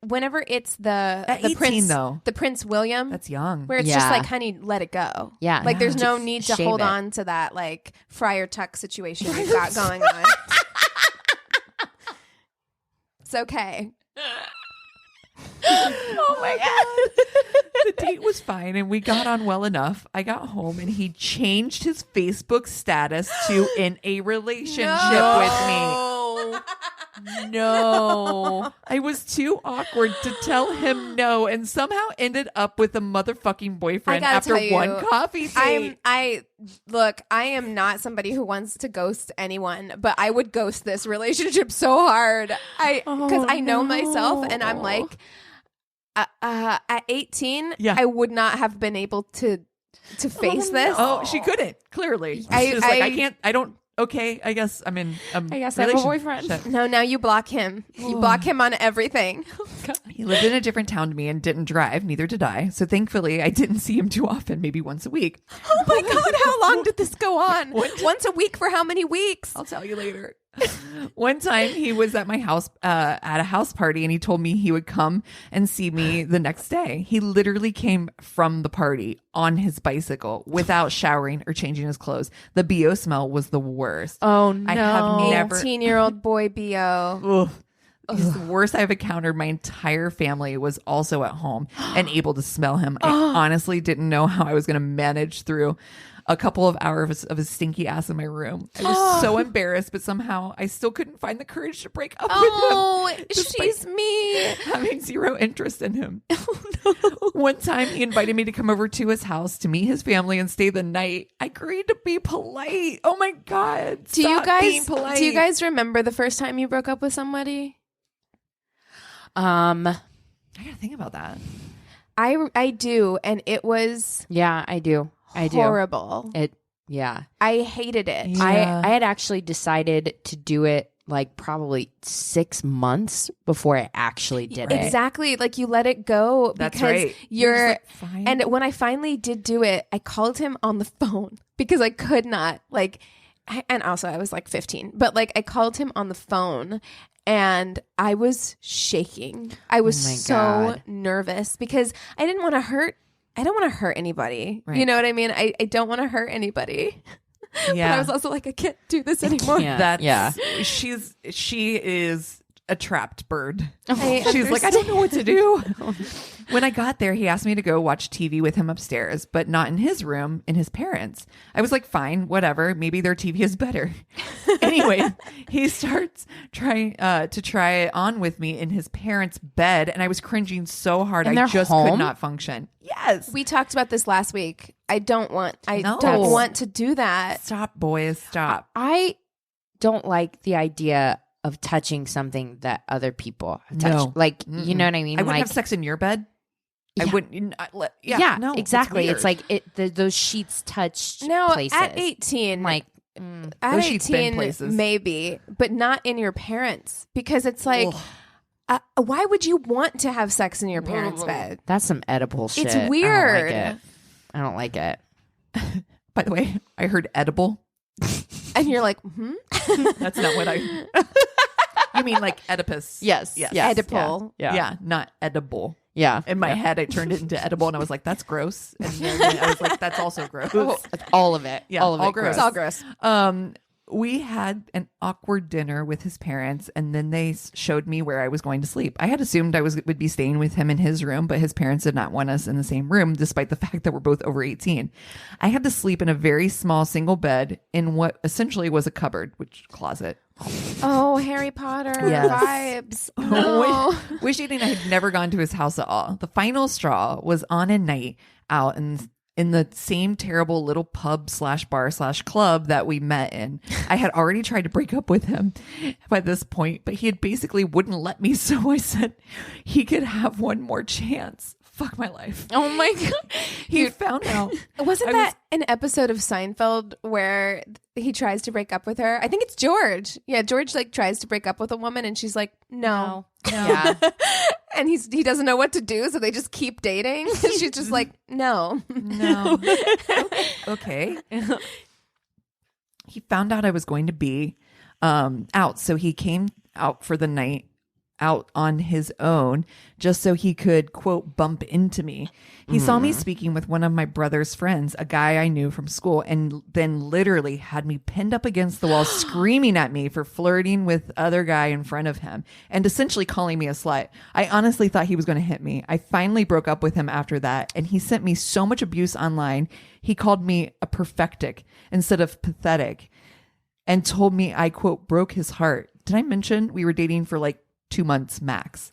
whenever it's At the 18 Prince though. the Prince William That's young. where it's just Yeah. like, honey, let it go. Yeah. Like there's no Just need to shave hold it. on to that like Friar Tuck situation you've got going on. It's okay. Oh my god. The date was fine and we got on well enough. I got home and he changed his Facebook status to in a relationship with me. No. I was too awkward to tell him no and somehow ended up with a motherfucking boyfriend I gotta after tell you, one coffee date. I am not somebody who wants to ghost anyone, but I would ghost this relationship so hard. Because I know myself and I'm like at 18, Yeah. I would not have been able to face this. Oh, she couldn't, clearly. She was like, I can't, I don't, okay, I guess I'm in a I guess I have a boyfriend. relationship. No, now you block him. You block him on everything. He lived in a different town to me and didn't drive, neither did I. So thankfully, I didn't see him too often, maybe once a week. Oh my God, how long did this go on? Once a week for how many weeks? I'll tell you later. One time he was at my house at a house party and he told me he would come and see me the next day. He literally came from the party on his bicycle without showering or changing his clothes. The BO smell was the worst. Oh no. I have never 18-year-old boy BO. Ugh. He's the worst I've encountered. My entire family was also at home and able to smell him. I honestly didn't know how I was going to manage through a couple of hours of his stinky ass in my room. I was so embarrassed, but somehow I still couldn't find the courage to break up with him. Oh, despite she's me. having zero interest in him. One time he invited me to come over to his house to meet his family and stay the night. I agreed to be polite. Oh my God. Do you being polite. remember the first time you broke up with somebody? I gotta think about that. I do, and it was Yeah, I do. I do. horrible. Yeah. I hated it. Yeah. I had actually decided to do it like probably 6 months before I actually did it. Exactly. Like you let it go That's because right. you're just like, fine. and when I finally did do it, I called him on the phone because I could not and also I was like 15, but like I called him on the phone and I was shaking. I was my so God. nervous because I don't want to hurt anybody. Right. You know what I mean? I don't want to hurt anybody. Yeah. But I was also like, I can't do this anymore. Yeah. She is a trapped bird. I She's like, I understand. don't know what to do. When I got there, he asked me to go watch TV with him upstairs, but not in his room, in his parents'. I was like, fine, whatever. Maybe their TV is better. Anyway, he starts trying to try it on with me in his parents' bed, and I was cringing so hard In I their just home? could not function. Yes. We talked about this last week. I don't want No. to do that. Stop, boys. Stop. I don't like the idea of touching something that other people have touched. No. Like, you know what I mean? I wouldn't like, have sex in your bed. I Yeah. wouldn't. yeah, no, exactly. It's weird. like those sheets touch No, places. at 18, Like, at Those sheets been 18, places. maybe, but not in your parents because it's like, Ugh. why would you want to have sex in your parents' bed? that's some edible shit. It's I don't like weird. it. I don't like it. By the way, I heard edible. And you're like, That's not what I. You mean like Oedipus? Yes. Yes. Yes. Oedipal. Yeah. Yeah, not edible. Yeah. In my head, I turned it into edible, and I was like, "That's gross." And then I was like, "That's also gross." All of it. Yeah, all of all it. gross. it's all gross. We had an awkward dinner with his parents, and then they showed me where I was going to sleep. I had assumed I would be staying with him in his room, but his parents did not want us in the same room, despite the fact that we're both over 18. I had to sleep in a very small single bed in what essentially was a cupboard, which closet. Oh, Harry Potter Yes. vibes. No. Wishing I had never gone to his house at all. The final straw was on a night out in the same terrible little pub / bar / club that we met in. I had already tried to break up with him by this point, but he had basically wouldn't let me. So I said he could have one more chance. Fuck my life. Oh my God. He found out. Wasn't that an episode of Seinfeld where he tries to break up with her? I think it's George. Yeah, George like tries to break up with a woman and she's like, no. Yeah. And he doesn't know what to do, so they just keep dating. And she's just like, no. Okay. He found out I was going to be out, so he came out for the night out on his own just so he could, quote, bump into me. He saw me speaking with one of my brother's friends, a guy I knew from school, and then literally had me pinned up against the wall screaming at me for flirting with other guy in front of him and essentially calling me a slut. I honestly thought he was going to hit me. I finally broke up with him after that, and he sent me so much abuse online. He called me a perfectic instead of pathetic and told me I, quote, broke his heart. Did I mention we were dating for like 2 months max?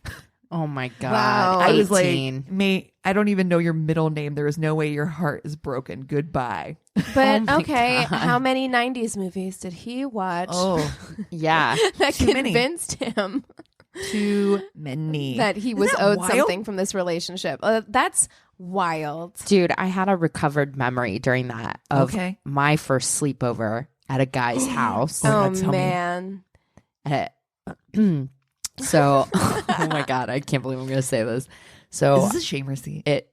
Oh my God. Wow. I was 18. like, mate, I don't even know your middle name. There is no way your heart is broken. Goodbye. But my okay, God. how many 90s movies did he watch Yeah. that too many. convinced him Too many. that he was that owed wild? something from this relationship? That's wild. Dude, I had a recovered memory during that of Okay. my first sleepover at a guy's house. Oh, Oh, God, tell me. man. So, oh my God, I can't believe I'm going to say this. So Is this a shame receipt? it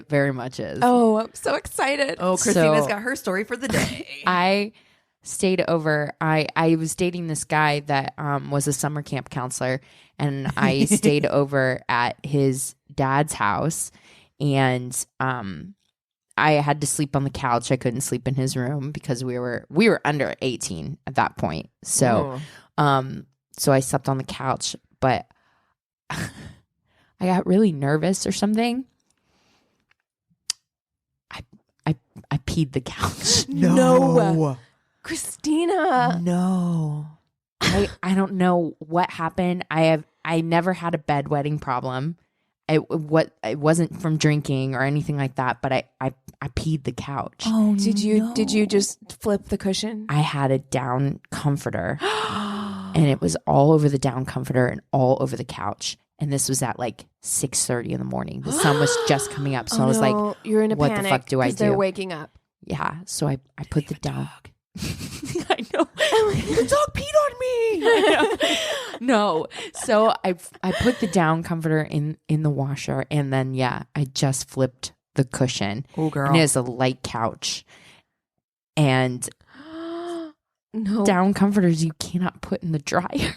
very much is. Oh, I'm so excited. Oh, Christina's So- got her story for the day. I stayed over. I was dating this guy that was a summer camp counselor, and I stayed over at his dad's house, and I had to sleep on the couch. I couldn't sleep in his room because we were under 18 at that point. So so I slept on the couch, but I got really nervous or something. I peed the couch. No. Christina. No. I don't know what happened. I never had a bedwetting problem. It wasn't from drinking or anything like that, but I peed the couch. Oh, Did you just flip the cushion? I had a down comforter and it was all over the down comforter and all over the couch. And this was at like 6:30 in the morning. The sun was just coming up. So I was like, you're in a what panic the fuck do I 'cause They're do? waking up. Yeah. So I put the down. I know. The dog peed on me. No. So I put the down comforter in the washer, and then I just flipped the cushion. Oh, girl. And it is a light couch. And No. down comforters you cannot put in the dryer.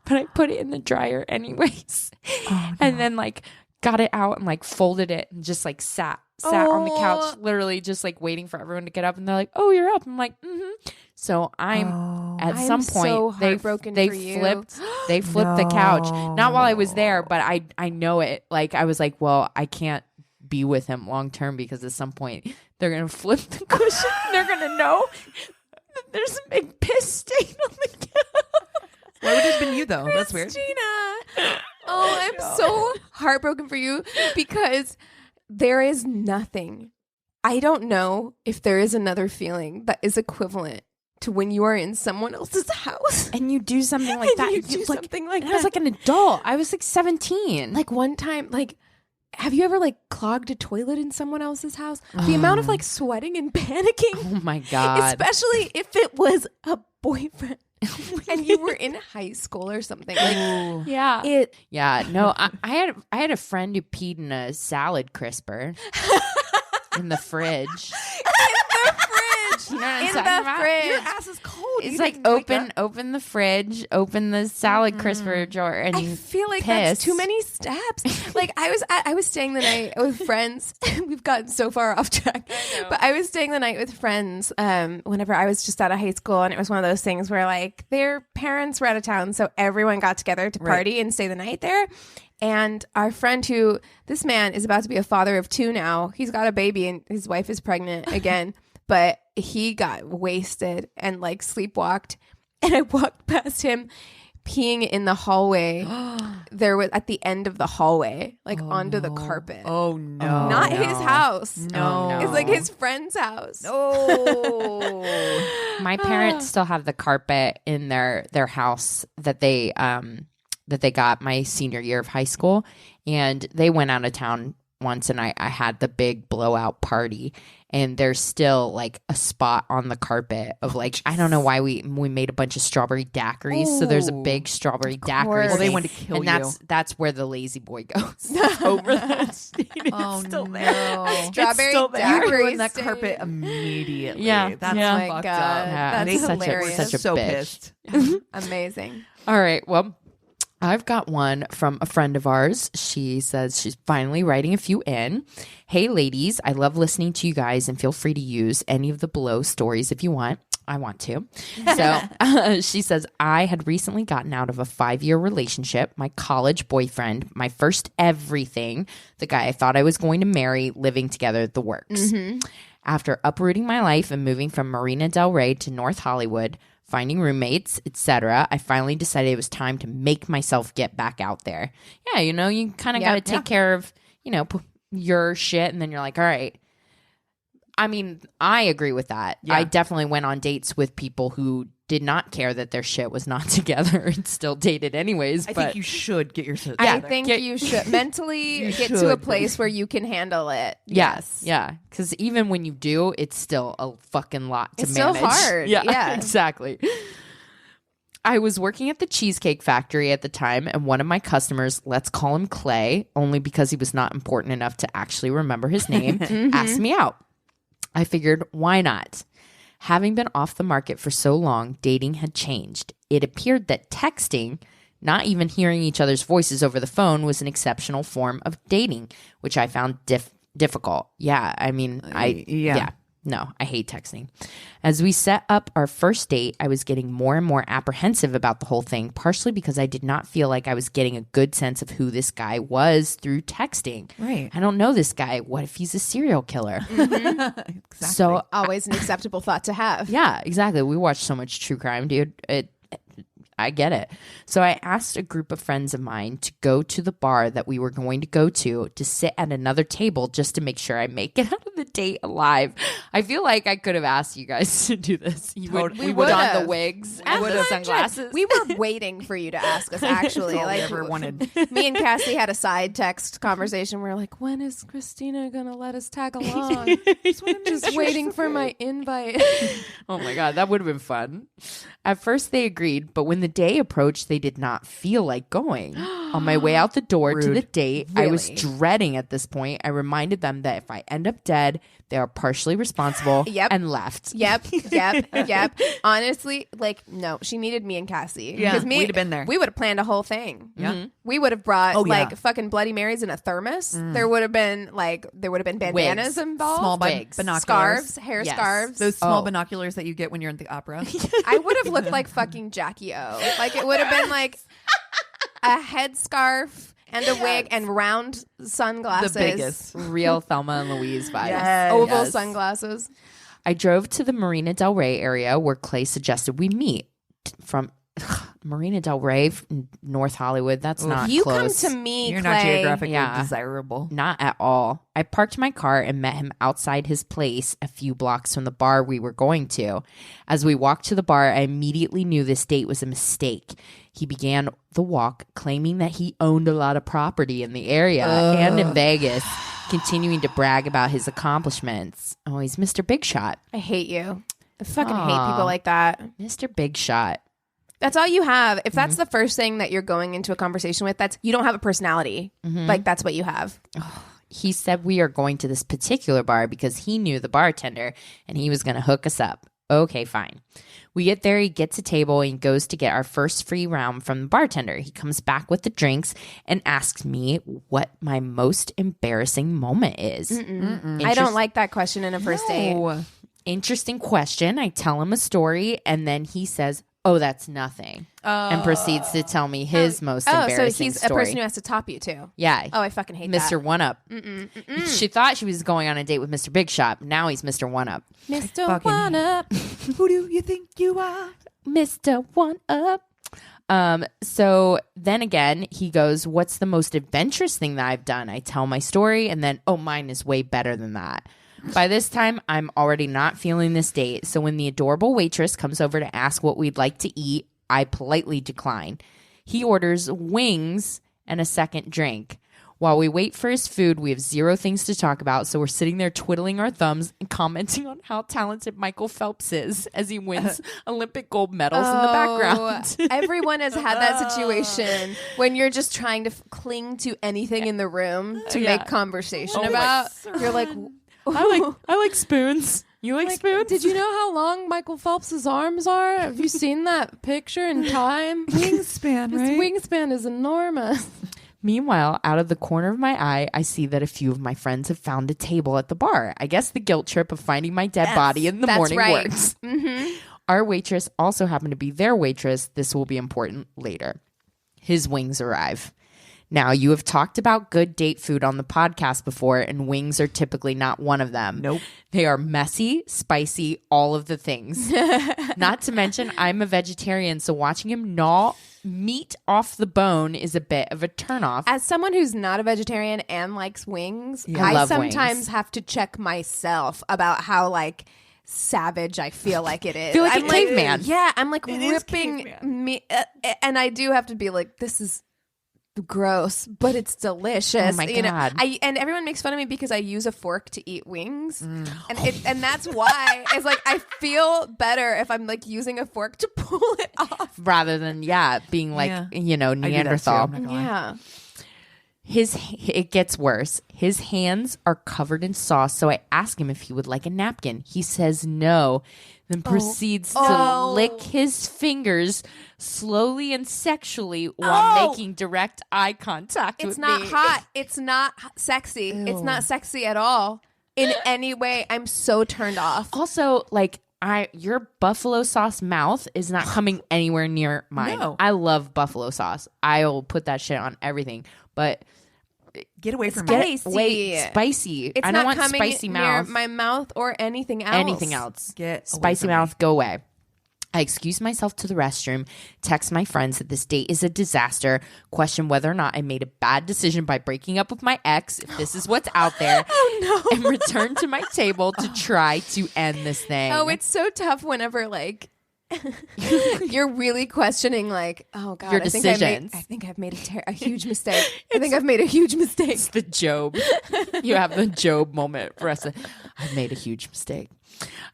But I put it in the dryer anyways. Oh, And then like got it out and like folded it and just like sat on the couch, literally just like waiting for everyone to get up, and they're like, "Oh, you're up." I'm like, "Mm-hmm." So at I'm some so point they heartbroken they for you. flipped the couch. Not while I was there, but I know it. Like I was like, well, I can't be with him long term because at some point they're gonna flip the cushion. And they're gonna know that there's a big piss stain on the couch. Why would it have been you though? That's weird. Christina. Oh, I'm so heartbroken for you because there is nothing. I don't know if there is another feeling that is equivalent to when you are in someone else's house. And you do something like And that. you do something like I was that. like an adult. I was like 17. Like one time, like, have you ever like clogged a toilet in someone else's house? The amount of like sweating and panicking, oh my God. especially if it was a boyfriend and you were in high school or something. Like Yeah. Yeah. No, I had a friend who peed in a salad crisper in the fridge. You know what I'm In talking the about? fridge. Your ass is cold. It's You like didn't wake up. open the fridge, open the salad crisper drawer, and I feel like that's piss. too many steps. Like I was staying the night with friends. We've gotten so far off track, but I was staying the night with friends. Whenever I was just out of high school, and it was one of those things where like their parents were out of town, so everyone got together to party and stay the night there. And our friend this man is about to be a father of 2 now. He's got a baby and his wife is pregnant again. But he got wasted and like sleepwalked. And I walked past him peeing in the hallway. There was at the end of the hallway, like onto the carpet. Oh no. Not his house. No. It's like his friend's house. Oh. My parents still have the carpet in their house that they got my senior year of high school, And they went out of town once, and I had the big blowout party, and there's still like a spot on the carpet of like, I don't know why we made a bunch of strawberry daiquiris. So there's a big strawberry daiquiri. Well, they want to kill and you. that's where the lazy boy goes. Over that stain. It's still there. Strawberry Daiquiri daiquiri in that stain. carpet immediately. Yeah. That's Yeah. Oh my fucked God. up. Yeah, That's such hilarious. a so bitch. pissed. Amazing. All right. Well, I've got one from a friend of ours. She says she's finally writing a few in. Hey, ladies, I love listening to you guys, and feel free to use any of the below stories if you want. I want to. So she says, I had recently gotten out of a 5-year relationship, my college boyfriend, my first everything, the guy I thought I was going to marry, living together, the works. After uprooting my life and moving from Marina Del Rey to North Hollywood, finding roommates, etc., I finally decided it was time to make myself get back out there. Yeah, you know, you kind of got to take care of, you know, your shit, and then you're like, all right. I mean, I agree with that. Yeah. I definitely went on dates with people who did not care that their shit was not together and still dated anyways. I but think you should get your shit I together. think you should mentally You get to a should. place where you can handle it. yes, Yes. yeah. Because even when you do, it's still a fucking lot to It's still manage. hard. Yeah. Exactly. I was working at the Cheesecake Factory at the time, and one of my customers, let's call him Clay, only because he was not important enough to actually remember his name, asked me out. I figured, why not? Having been off the market for so long, dating had changed. It appeared that texting, not even hearing each other's voices over the phone, was an exceptional form of dating, which I found difficult. Yeah, I mean, no, I hate texting. As we set up our first date, I was getting more and more apprehensive about the whole thing, partially because I did not feel like I was getting a good sense of who this guy was through texting. Right. I don't know this guy. What if he's a serial killer? Exactly. So, Always an acceptable thought to have. yeah, exactly. We watch so much true crime, dude. I get it. So I asked a group of friends of mine to go to the bar that we were going to go to sit at another table just to make sure I make it out of the date alive. I feel like I could have asked you guys to do this. You would, We we would on the would've. wigs and the 100. sunglasses. We were waiting for you to ask us, actually. All we Like, ever wanted. me and Cassie had a side text conversation. We were like, when is Christina going to let us tag along? Just waiting for my invite. Oh my God, that would have been fun. At first they agreed, but when the day approached, they did not feel like going. On my way out the door to the date, I was Really? dreading at this point. I reminded them that if I end up dead, they are partially responsible Yep. and left. Yep. Honestly, like, no, she needed me and Cassie. Yeah, 'Cause we'd have been there. We would have planned a whole thing. Yeah. We would have brought Oh, yeah. like fucking Bloody Marys in a thermos. There would have been bandanas Wigs. involved. Small Wigs. binoculars. scarves, hair Yes. scarves. Those small Oh. binoculars that you get when you're in the opera. I would have looked like fucking Jackie O. Like, it would have been like a headscarf and a wig and round sunglasses. The biggest. Real Thelma and Louise vibes. Yes. Oval Yes. sunglasses. I drove to the Marina Del Rey area where Clay suggested we meet. From Marina Del Rey, North Hollywood, that's not You close. come to me, You're Clay. not geographically Yeah. desirable. Not at all. I parked my car and met him outside his place a few blocks from the bar we were going to. As we walked to the bar, I immediately knew this date was a mistake. He began the walk claiming that he owned a lot of property in the area and in Vegas, continuing to brag about his accomplishments. Oh, he's Mr. Big Shot. I hate you. I fucking hate Aw. people like that. Mr. Big Shot. That's all you have. If that's the first thing that you're going into a conversation with, that's you don't have a personality. Like, that's what you have. He said we are going to this particular bar because he knew the bartender and he was going to hook us up. Okay, fine. We get there, he gets a table and goes to get our first free round from the bartender. He comes back with the drinks and asks me what my most embarrassing moment is. I don't like that question in a first date. Oh. Interesting question. I tell him a story and then he says, oh, that's nothing. And proceeds to tell me his most embarrassing so he's story. a person who has to top you too. Yeah. Oh, I fucking hate Mr. that. One Up. She thought she was going on a date with Mr. Big Shot. Now he's Mr. One Up. Mr. fucking- One Up. Who do you think you are? Mr. One Up. So then again, he goes, what's the most adventurous thing that I've done? I tell my story and then, oh, mine is way better than that. By this time, I'm already not feeling this date. So when the adorable waitress comes over to ask what we'd like to eat, I politely decline. He orders wings and a second drink. While we wait for his food, we have zero things to talk about, so we're sitting there twiddling our thumbs and commenting on how talented Michael Phelps is as he wins Olympic gold medals in the background. Everyone has had that situation when you're just trying to cling to anything in the room to make conversation about. You're like, I like spoons. You like spoons? Did you know how long Michael Phelps's arms are? Have you seen that picture in Time? Wingspan, right? His wingspan is enormous. Meanwhile, out of the corner of my eye, I see that a few of my friends have found a table at the bar. I guess the guilt trip of finding my dead body in the morning works. Mm-hmm. Our waitress also happened to be their waitress. This will be important later. His wings arrive. Now, you have talked about good date food on the podcast before, and wings are typically not one of them. Nope. They are messy, spicy, all of the things. Not to mention, I'm a vegetarian, so watching him gnaw meat off the bone is a bit of a turnoff. As someone who's not a vegetarian and likes wings, I I love sometimes wings. have to check myself about how like savage I feel like it is. Feel like I'm a caveman. Yeah, I'm like It is ripping caveman. meat, and I do have to be like, this is gross, but it's delicious. Oh my You know, God. and everyone makes fun of me because I use a fork to eat wings, and that's why it's like I feel better if I'm like using a fork to pull it off. Rather than, being like, Yeah. you know, I do that too, Neanderthal. I'm not gonna lie. Yeah. It gets worse. His hands are covered in sauce, so I ask him if he would like a napkin. He says no, then proceeds to lick his fingers slowly and sexually while making direct eye contact with It's not me. hot. It's not sexy. It's not sexy at all in any way. I'm so turned off. Also, like, your buffalo sauce mouth is not coming anywhere near mine. No. I love buffalo sauce. I'll put that shit on everything, but Get away from Get me. Spicy. wait, spicy. It's I don't not want coming spicy near mouth. my mouth or anything else. Anything else. Get away Spicy from me. mouth, go away. I excuse myself to the restroom, text my friends that this date is a disaster, question whether or not I made a bad decision by breaking up with my ex, if this is what's out there, and return to my table to try to end this thing. Oh, it's so tough whenever like you're really questioning like, oh God, Your I decisions. think I've made a huge mistake. I think I've made a huge mistake. It's the Job. You have the Job moment for us. I've made a huge mistake.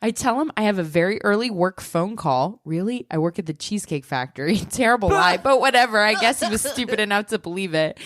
I tell him I have a very early work phone call. Really? I work at the Cheesecake Factory. Terrible lie, but whatever. I guess he was stupid enough to believe it.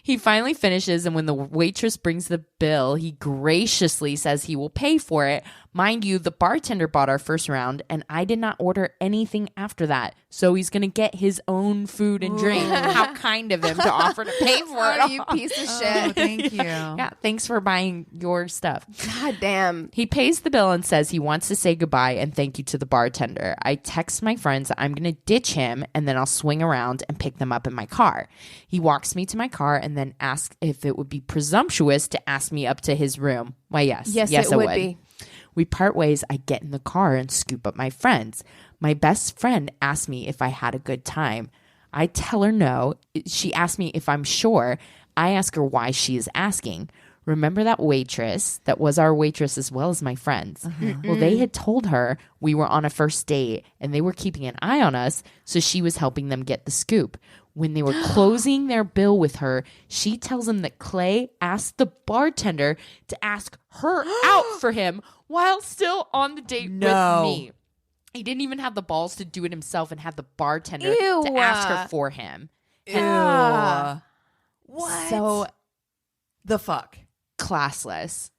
He finally finishes, and when the waitress brings the bill, he graciously says he will pay for it. Mind you, the bartender bought our first round, and I did not order anything after that. So he's going to get his own food and drink. How kind of him to offer to pay for it. Oh, you piece of Oh, shit. thank you. Yeah, thanks for buying your stuff. God damn. He pays the bill and says he wants to say goodbye and thank you to the bartender. I text my friends that I'm going to ditch him and then I'll swing around and pick them up in my car. He walks me to my car and then asks if it would be presumptuous to ask me up to his room. Why, yes. Yes, it it would be. We part ways. I get in the car and scoop up my friends. My best friend asked me if I had a good time. I tell her no. She asked me if I'm sure. I ask her why she is asking. Remember that waitress that was our waitress as well as my friends? Well, they had told her we were on a first date and they were keeping an eye on us, so she was helping them get the scoop. When they were closing their bill with her, she tells them that Clay asked the bartender to ask her out for him while still on the date No. with me. He didn't even have the balls to do it himself and had the bartender Ew. to ask her for him. Ew. What? So The fuck? classless,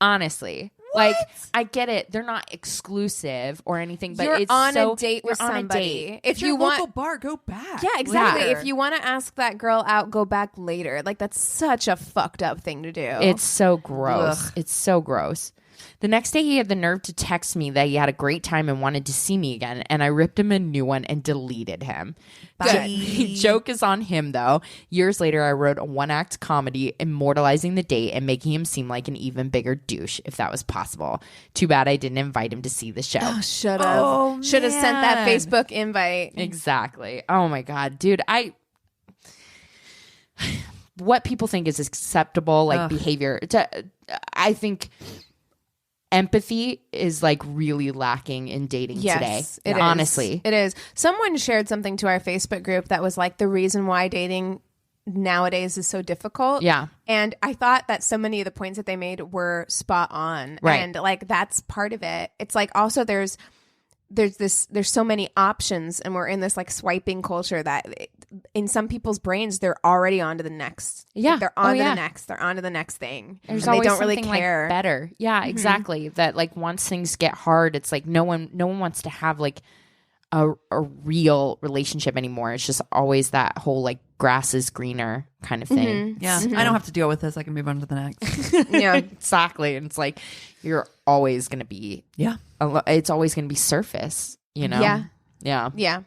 honestly. Like, I get it. They're not exclusive or anything, but you're it's on so, a date with you're on a somebody. date. If Your you local want, bar, go back. yeah, exactly. later. If you want to ask that girl out, go back later. Like that's such a fucked up thing to do. It's so gross. Ugh. It's so gross. The next day, he had the nerve to text me that he had a great time and wanted to see me again, and I ripped him a new one and deleted him. Bye. Joke is on him, though. Years later, I wrote a one-act comedy immortalizing the date and making him seem like an even bigger douche, if that was possible. Too bad I didn't invite him to see the show. Oh, should have. Oh, Should have sent that man. Facebook invite. Exactly. Oh, my God. Dude, what people think is acceptable, like, behavior, I think empathy is like really lacking in dating Yes, today. it is. Honestly. It is. Someone shared something to our Facebook group that was like the reason why dating nowadays is so difficult. Yeah. And I thought that so many of the points that they made were spot on. Right. And like that's part of it. It's like also there's so many options, and we're in this like swiping culture that in some people's brains they're already on to the next. Yeah. Like, they're on to the next. They're on to the next thing. There's and always they don't really something, care. like, better. Yeah, exactly. That like once things get hard, it's like no one wants to have like a real relationship anymore. It's just always that whole like grass is greener kind of thing. Yeah. I don't have to deal with this. I can move on to the next. Yeah. Exactly. And it's like you're always going to be it's always going to be surface, you know? Yeah. Yeah. Yeah.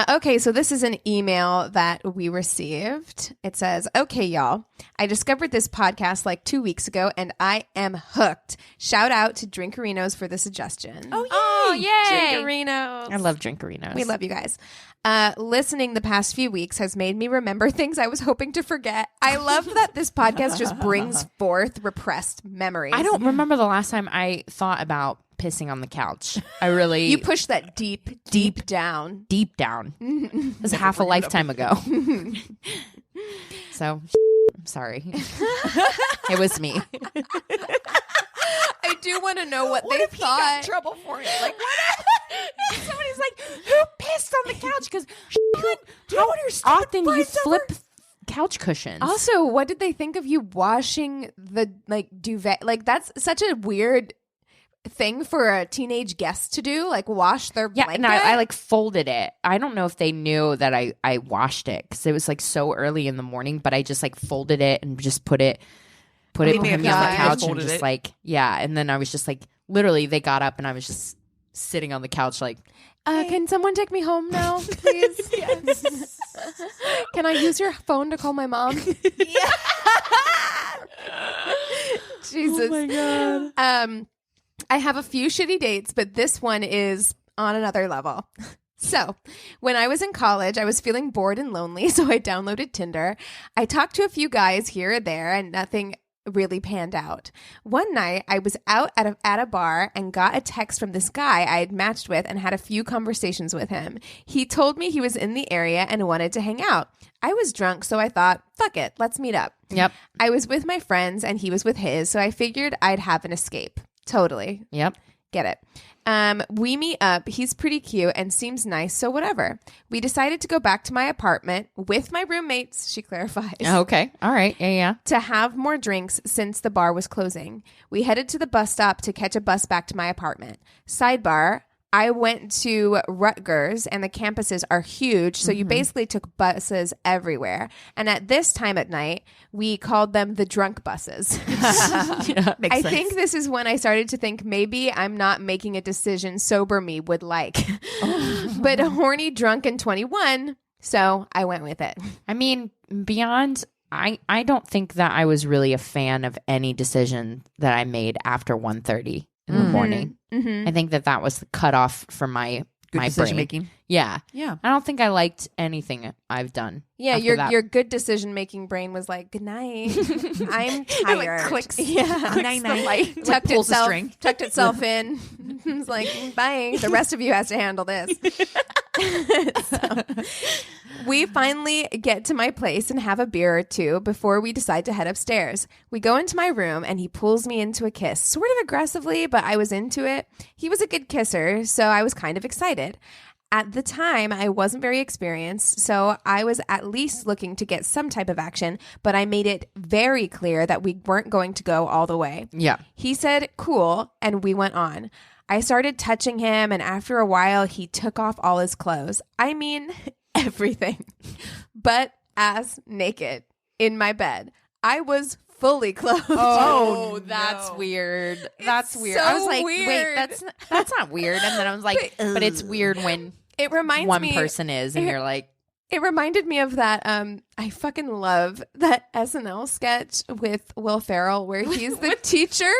Okay, so this is an email that we received. It says, okay, y'all, I discovered this podcast like 2 weeks ago, and I am hooked. Shout out to Drinkerinos for the suggestion. Oh, yay. Drinkerinos. I love Drinkerinos. We love you guys. Listening the past few weeks has made me remember things I was hoping to forget. I love that this podcast just brings forth repressed memories. I don't remember the last time I thought about pissing on the couch. I really... You push that deep down. Deep down. It was half a lifetime ago. So, I'm sorry. It was me. I do want to know what they if he got thought. in trouble for it? Like, Somebody's like, who pissed on the couch? Because how often do you flip couch cushions? Also, what did they think of you washing the like duvet? Like that's such a weird thing for a teenage guest to do, like wash their blanket. And I like folded it. I don't know if they knew that I washed it because it was like so early in the morning, but I just like folded it and just put it behind me on the couch and just like, yeah. And then I was just like, literally they got up and I was just sitting on the couch like, can someone take me home now, please? Yes. Can I use your phone to call my mom? Yeah. Jesus. Oh my God. I have a few shitty dates, but this one is on another level. So, when I was in college, I was feeling bored and lonely, so I downloaded Tinder. I talked to a few guys here and there, and nothing really panned out. One night, I was out at a bar and got a text from this guy I had matched with and had a few conversations with him. He told me he was in the area and wanted to hang out. I was drunk, so I thought, fuck it, let's meet up. Yep. I was with my friends and he was with his, so I figured I'd have an escape. Totally. Yep. Get it. We meet up. He's pretty cute and seems nice, so whatever. We decided to go back to my apartment with my roommates, she clarifies. Okay. All right. Yeah. To have more drinks since the bar was closing. We headed to the bus stop to catch a bus back to my apartment. Sidebar, I went to Rutgers and the campuses are huge, so you basically took buses everywhere. And at this time at night, we called them the drunk buses. Yeah, makes I sense. think this is when I started to think maybe I'm not making a decision sober me would like. But horny, drunk, and 21, so I went with it. I mean, beyond, I don't think that I was really a fan of any decision that I made after 1:30 in the morning. I think that was the cutoff for my decision brain. making. Yeah. Yeah. I don't think I liked anything I've done. Yeah, after that. your good decision making brain was like, good night. I'm tired. clicks. Yeah. Night, night. Tucked pulls the itself, string. tucked itself in. It's like, bye. The rest of you has to handle this. So, we finally get to my place and have a beer or two before we decide to head upstairs. We go into my room and he pulls me into a kiss, sort of aggressively, but I was into it. He was a good kisser, so I was kind of excited. At the time, I wasn't very experienced, so I was at least looking to get some type of action, but I made it very clear that we weren't going to go all the way. Yeah. He said, cool, and we went on. I started touching him, and after a while, he took off all his clothes. I mean, everything. But ass naked in my bed. I was fully clothed. Oh, that's weird. That's weird. so I was like, weird. wait, that's not weird. And then I was like, but it's weird when It reminds one me, person is and you're like, it reminded me of that. I fucking love that SNL sketch with Will Ferrell where he's the teacher.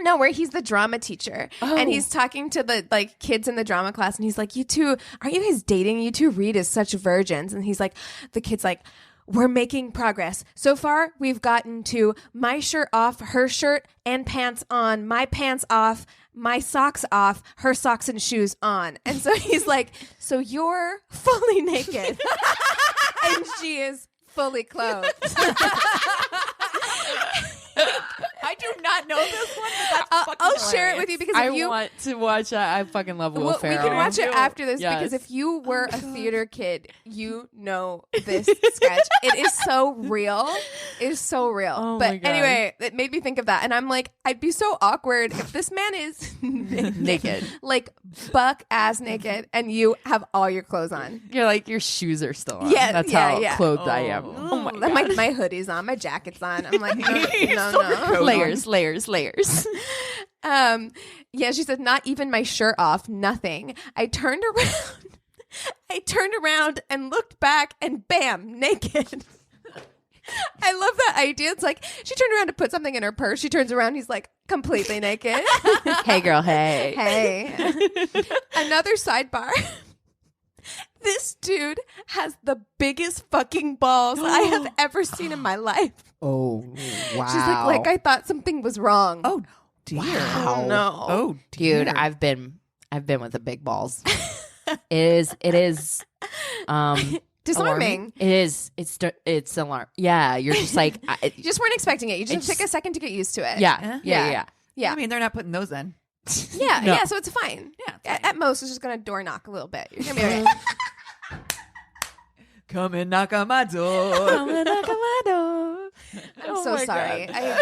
No, where he's the drama teacher and he's talking to the like kids in the drama class and he's like, you two, aren't you guys dating? You two read as such virgins. And he's like, the kid's like, we're making progress. So far, we've gotten to my shirt off, her shirt and pants on, my pants off, my socks off, her socks and shoes on. And so he's like, so you're fully naked. and she is fully clothed. I do not know this one, but that's fucking I'll share it with you because if I you want to watch that. I fucking love Will Ferrell. we can watch it after this Yes. because if you were a theater kid, you know this sketch. It is so real. It is so real. Oh my but God. anyway, it made me think of that, and I'm like, I'd be so awkward if this man is Naked. like buck ass naked, and you have all your clothes on. You're like, your shoes are still on. Yeah, That's yeah, how yeah. clothed I am. Oh my God. My hoodie's on, my jacket's on. I'm like, no. Layers. Yeah, she said, not even my shirt off, nothing. I turned around and looked back, and bam, naked. I love that idea. It's like she turned around to put something in her purse. She turns around, he's like completely naked. Hey, girl, hey. Hey. Another sidebar. This dude has the biggest fucking balls I have ever seen in my life. Oh, wow. She's like I thought something was wrong. Oh dear. Wow. Oh, no. Oh dear. Dude, I've been with the big balls. It is Disarming. It is. It's alarm. Yeah, you're just like You just weren't expecting it. You just take a second to get used to it. yeah. Yeah. I mean, they're not putting those in. Yeah. No. Yeah. So it's fine. Yeah, it's At most, it's just going to door knock a little bit. You're going to be okay. Come and knock on my door. I'm so sorry. I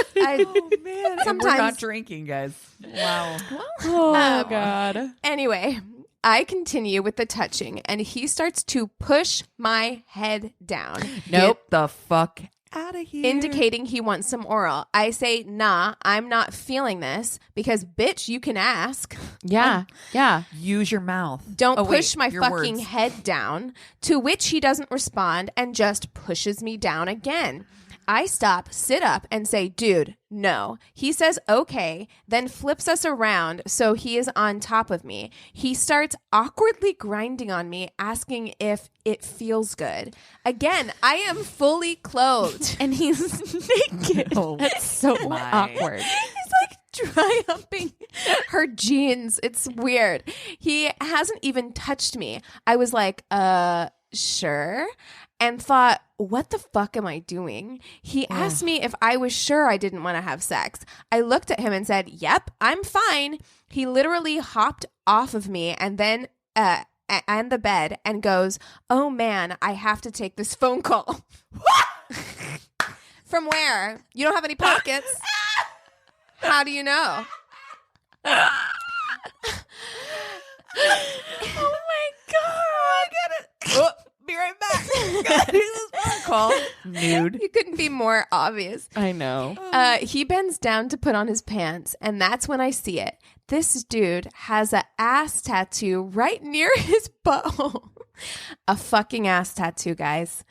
Oh man. And we're Sometimes- not drinking, guys. Wow. Oh God. Anyway, I continue with the touching, and he starts to push my head down. Nope. Get the fuck out of here. Indicating he wants some oral. I say, nah, I'm not feeling this because, bitch, you can ask. Yeah. Yeah. Use your mouth. Don't Oh, wait, push my your fucking words. head down, to which he doesn't respond and just pushes me down again. I stop, sit up, and say, dude, no. He says, okay, then flips us around so he is on top of me. He starts awkwardly grinding on me, asking if it feels good. Again, I am fully clothed. And he's naked. Oh, That's so my. awkward. He's like dry humping her jeans. It's weird. He hasn't even touched me. I was like, sure. And thought, what the fuck am I doing? He asked me if I was sure I didn't want to have sex. I looked at him and said, yep, I'm fine. He literally hopped off of me and then and the bed and goes, oh man, I have to take this phone call. From where? You don't have any pockets? How do you know? Oh my God. I get it. Oh, be right back. Gotta do this phone call. Nude. You couldn't be more obvious. I know. He bends down to put on his pants, and that's when I see it. This dude has a ass tattoo right near his butthole. A fucking ass tattoo, guys.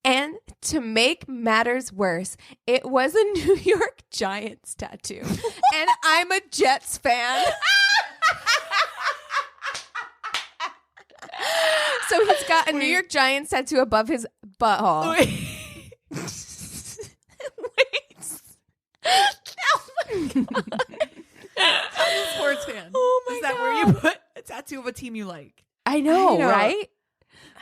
And to make matters worse, it was a New York Giants tattoo. And I'm a Jets fan. So he's got a New York Giants tattoo above his butthole. Wait. Oh my God. I'm a sports fan. Oh my Is that God. where you put a tattoo of a team you like? I know, I know. right?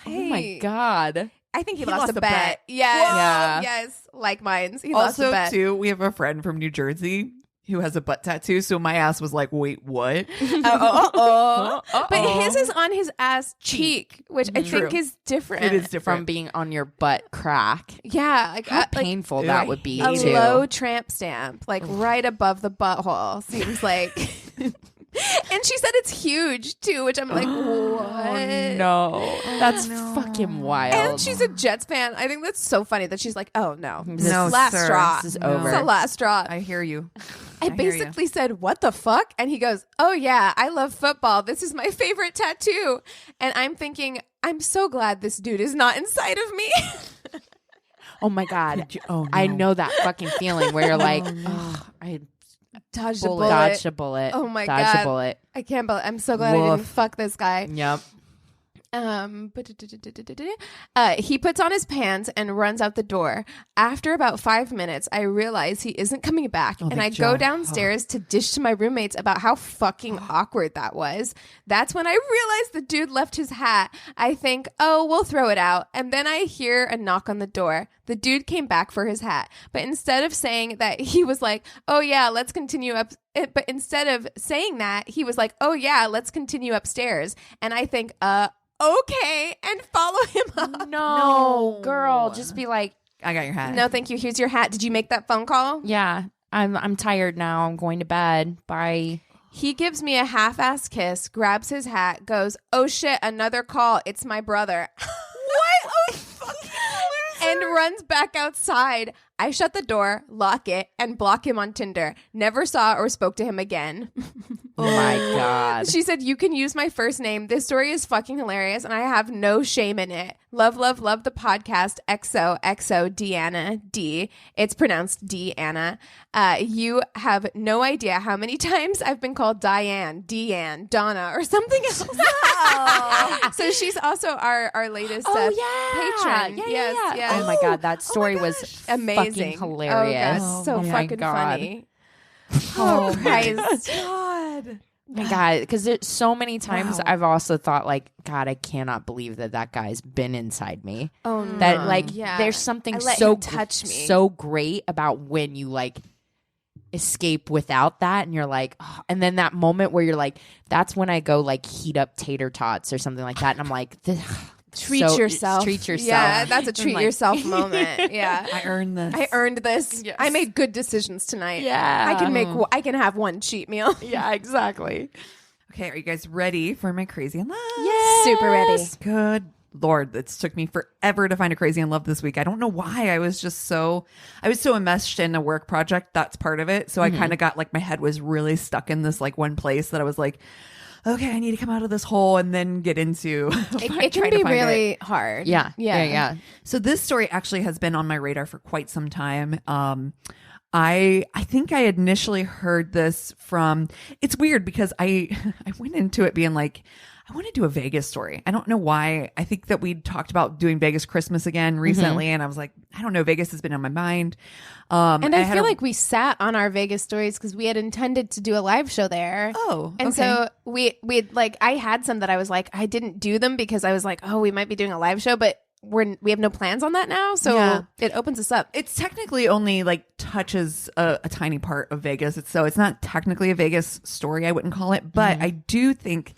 Oh Hey. my God. I think he He lost lost a a bet. bet. Yes. Whoa. Yeah. Yes. Like mine. He lost a Also, bet. too, we have a friend from New Jersey who has a butt tattoo. So my ass was like, wait, what? But his is on his ass cheek, which I think True. is different. It is From different. being on your butt crack. Yeah. Like, How like painful Ew. that would be, a too. low tramp stamp, like right above the butthole. Seems like. And she said it's huge too, which I'm like, what? No. That's fucking wild. And she's a Jets fan. I think that's so funny that she's like, oh no, this No, is last sir. straw. This is No. over. It's the last straw. I hear you. I hear you. basically said, what the fuck? And he goes, oh yeah, I love football. This is my favorite tattoo. And I'm thinking, I'm so glad this dude is not inside of me. Oh my God. Oh, no. I know that fucking feeling where you're like, oh, I Dodged a bullet. dodged a bullet. Oh my Dodged God. a bullet. I can't believe I'm so glad I didn't Woof. fuck this guy. Yep. He puts on his pants and runs out the door. After about 5 minutes, I realize he isn't coming back, and I go downstairs to dish to my roommates about how fucking awkward that was. That's when I realize the dude left his hat. I think, oh, we'll throw it out. And then I hear a knock on the door. The dude came back for his hat. But instead of saying that, he was like, oh, yeah, let's continue up. But instead of saying that, he was like, oh, yeah, let's continue upstairs. And I think, okay, and follow him up. No, girl, just be like, I got your hat. No, thank you. Here's your hat. Did you make that phone call? Yeah, I'm tired now. I'm going to bed. Bye. He gives me a half-ass kiss, grabs his hat, goes, oh shit, another call. It's my brother. What? Oh, fucking loser. And runs back outside. I shut the door, lock it, and block him on Tinder. Never saw or spoke to him again. Oh my God. She said, you can use my first name. This story is fucking hilarious, and I have no shame in it. Love, love, love the podcast. XOXO Deanna D. It's pronounced Deanna. You have no idea how many times I've been called Diane, Deanne, Donna, or something else. Oh. So she's also our latest patron. Yes. Oh my God, that story was amazing. Fucking hilarious. Oh, God, so fucking funny. Oh my God. My God, because there's so many times I've also thought like, God, I cannot believe that guy's been inside me. Oh no. That like there's something so touch me. so great about when you like escape without that, and you're like, oh, and then that moment where you're like, that's when I go like heat up tater tots or something like that, and I'm like, treat yourself. Yeah, that's a treat yourself moment. Yeah, I earned this. Yes. I made good decisions tonight. Yeah, I can have one cheat meal. Yeah, exactly. Okay, are you guys ready for my crazy in love? Yes, super ready. Good Lord, it took me forever to find a crazy in love this week. I don't know why. I was so enmeshed in a work project. That's part of it. So I kind of got like my head was really stuck in this like one place that I was like, okay, I need to come out of this hole and then get into it can be really hard. Yeah. So this story actually has been on my radar for quite some time. I think I initially heard this from, it's weird because I went into it being like, I want to do a Vegas story. I don't know why. I think that we'd talked about doing Vegas Christmas again recently, and I was like, I don't know. Vegas has been on my mind. And I feel like we sat on our Vegas stories because we had intended to do a live show there. Oh, and so we like, I had some that I was like, I didn't do them because I was like, oh, we might be doing a live show, but we have no plans on that now. So it opens us up. It's technically only like touches a tiny part of Vegas. So it's not technically a Vegas story. I wouldn't call it, but I do think.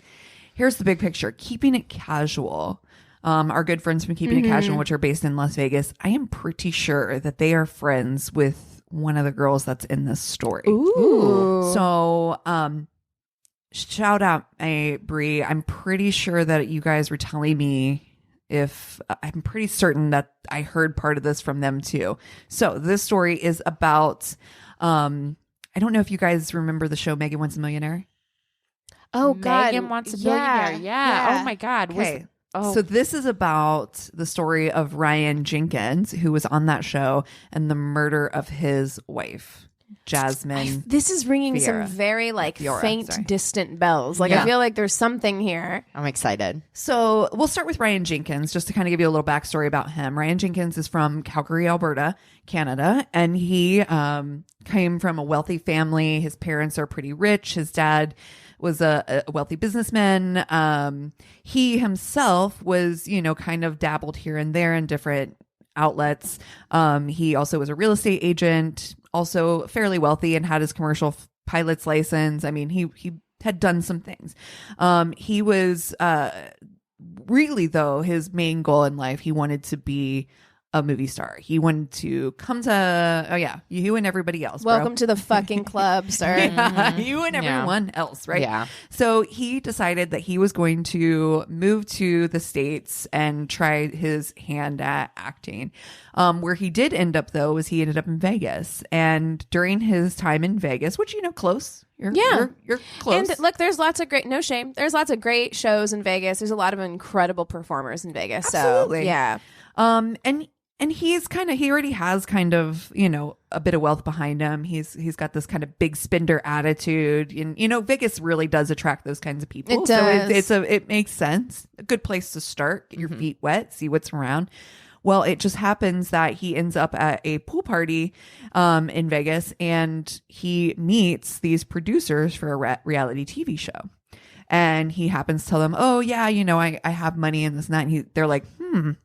Here's the big picture. Keeping it casual. Our good friends from Keeping It Casual, which are based in Las Vegas, I am pretty sure that they are friends with one of the girls that's in this story. Ooh. So, shout out, Bree. I'm pretty sure that you guys were telling me I'm pretty certain that I heard part of this from them too. So this story is about, I don't know if you guys remember the show Megan Wants a Millionaire. Oh, God. Megan Wants a Millionaire. Yeah. Oh, my God. Okay. So this is about the story of Ryan Jenkins, who was on that show, and the murder of his wife, Jasmine. This is ringing some very like faint, distant bells. Like I feel like there's something here. I'm excited. So we'll start with Ryan Jenkins, just to kind of give you a little backstory about him. Ryan Jenkins is from Calgary, Alberta, Canada, and he came from a wealthy family. His parents are pretty rich. His dad was a wealthy businessman. He himself was, kind of dabbled here and there in different outlets. He also was a real estate agent, also fairly wealthy, and had his commercial pilot's license. I mean, he had done some things. He was really, though, his main goal in life, he wanted to be a movie star. He wanted to come to, you and everybody else. Welcome to the fucking club, sir. You and everyone else, right? Yeah. So he decided that he was going to move to the States and try his hand at acting. Where he did end up, though, was he ended up in Vegas. And during his time in Vegas, which, close. You're close. And look, there's lots of great, no shame. There's lots of great shows in Vegas. There's a lot of incredible performers in Vegas. Absolutely. So, yeah. And And he already has kind of, you know, a bit of wealth behind him. He's got this kind of big spender attitude, and you know, Vegas really does attract those kinds of people. It does. So it makes sense. A good place to start. Get your feet wet, see what's around. Well, it just happens that he ends up at a pool party in Vegas, and he meets these producers for a reality TV show. And he happens to tell them, oh, yeah, you know, I have money in this and that. And they're like,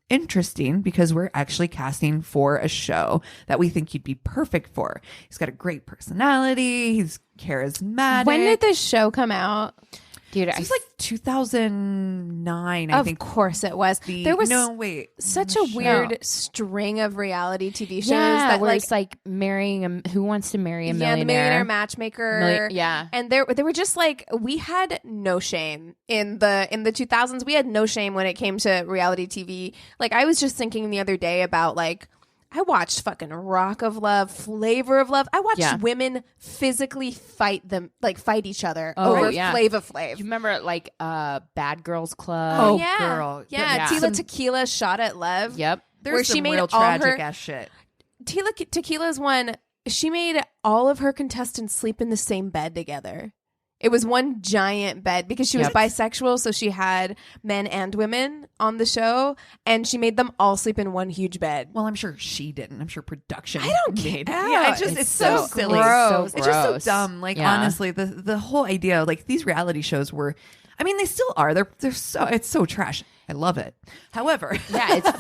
interesting, because we're actually casting for a show that we think you'd be perfect for. He's got a great personality. He's charismatic. When did this show come out? Dude, it was like 2009, I think. Of course it was. There was such a weird string of reality TV shows that were like marrying Who Wants to Marry a Millionaire? Yeah, the Millionaire Matchmaker. Yeah, and they were just like, we had no shame in the 2000s. We had no shame when it came to reality TV. Like, I was just thinking the other day about like, I watched fucking Rock of Love, Flavor of Love. I watched women physically fight each other over Flava Flav. You remember like Bad Girls Club? Oh yeah, girl. Yeah. Tila Tequila Shot at Love. Yep. There's some real tragic ass shit. Tila Tequila's one. She made all of her contestants sleep in the same bed together. It was one giant bed because she was bisexual, so she had men and women on the show, and she made them all sleep in one huge bed. Well, I'm sure she didn't. I'm sure production. I don't made. care. Yeah, it's so silly. Gross. It's just so dumb. Like honestly, the whole idea, like these reality shows were. I mean, they still are. It's so trash. I love it. However, it's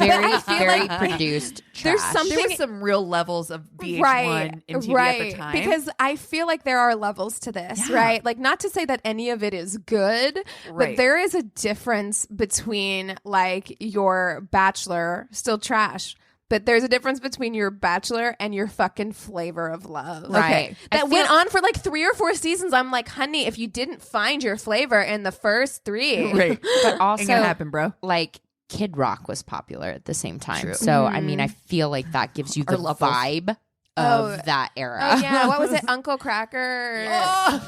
very produced trash. There were some real levels of VH1 and TV at the time. Because I feel like there are levels to this, right? Like, not to say that any of it is good, but there is a difference between like your Bachelor, still trash. But there's a difference between your Bachelor and your fucking Flavor of Love. Right. Okay. That went on for like 3 or 4 seasons. I'm like, honey, if you didn't find your flavor in the first 3. Right. But also, ain't gonna happen, bro. Like, Kid Rock was popular at the same time. True. So, I mean, I feel like that gives you the vibe of that era. Oh, yeah. What was it? Uncle Cracker?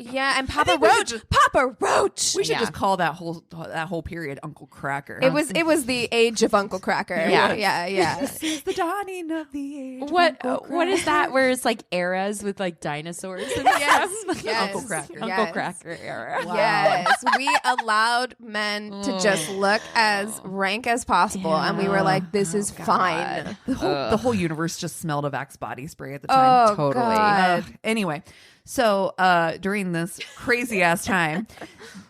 Yeah, and Papa Roach. Papa Roach. We should just call that whole period Uncle Cracker. It was the age of Uncle Cracker. Yeah. This is the dawning of the age. What is that? Where it's like eras with like dinosaurs and yes. Uncle Cracker. Uncle Cracker era. Wow. Yes, we allowed men to just look as rank as possible, and we were like, "This is fine." The whole universe just smelled of Axe body spray at the time. Oh, totally. Anyway. So during this crazy ass time,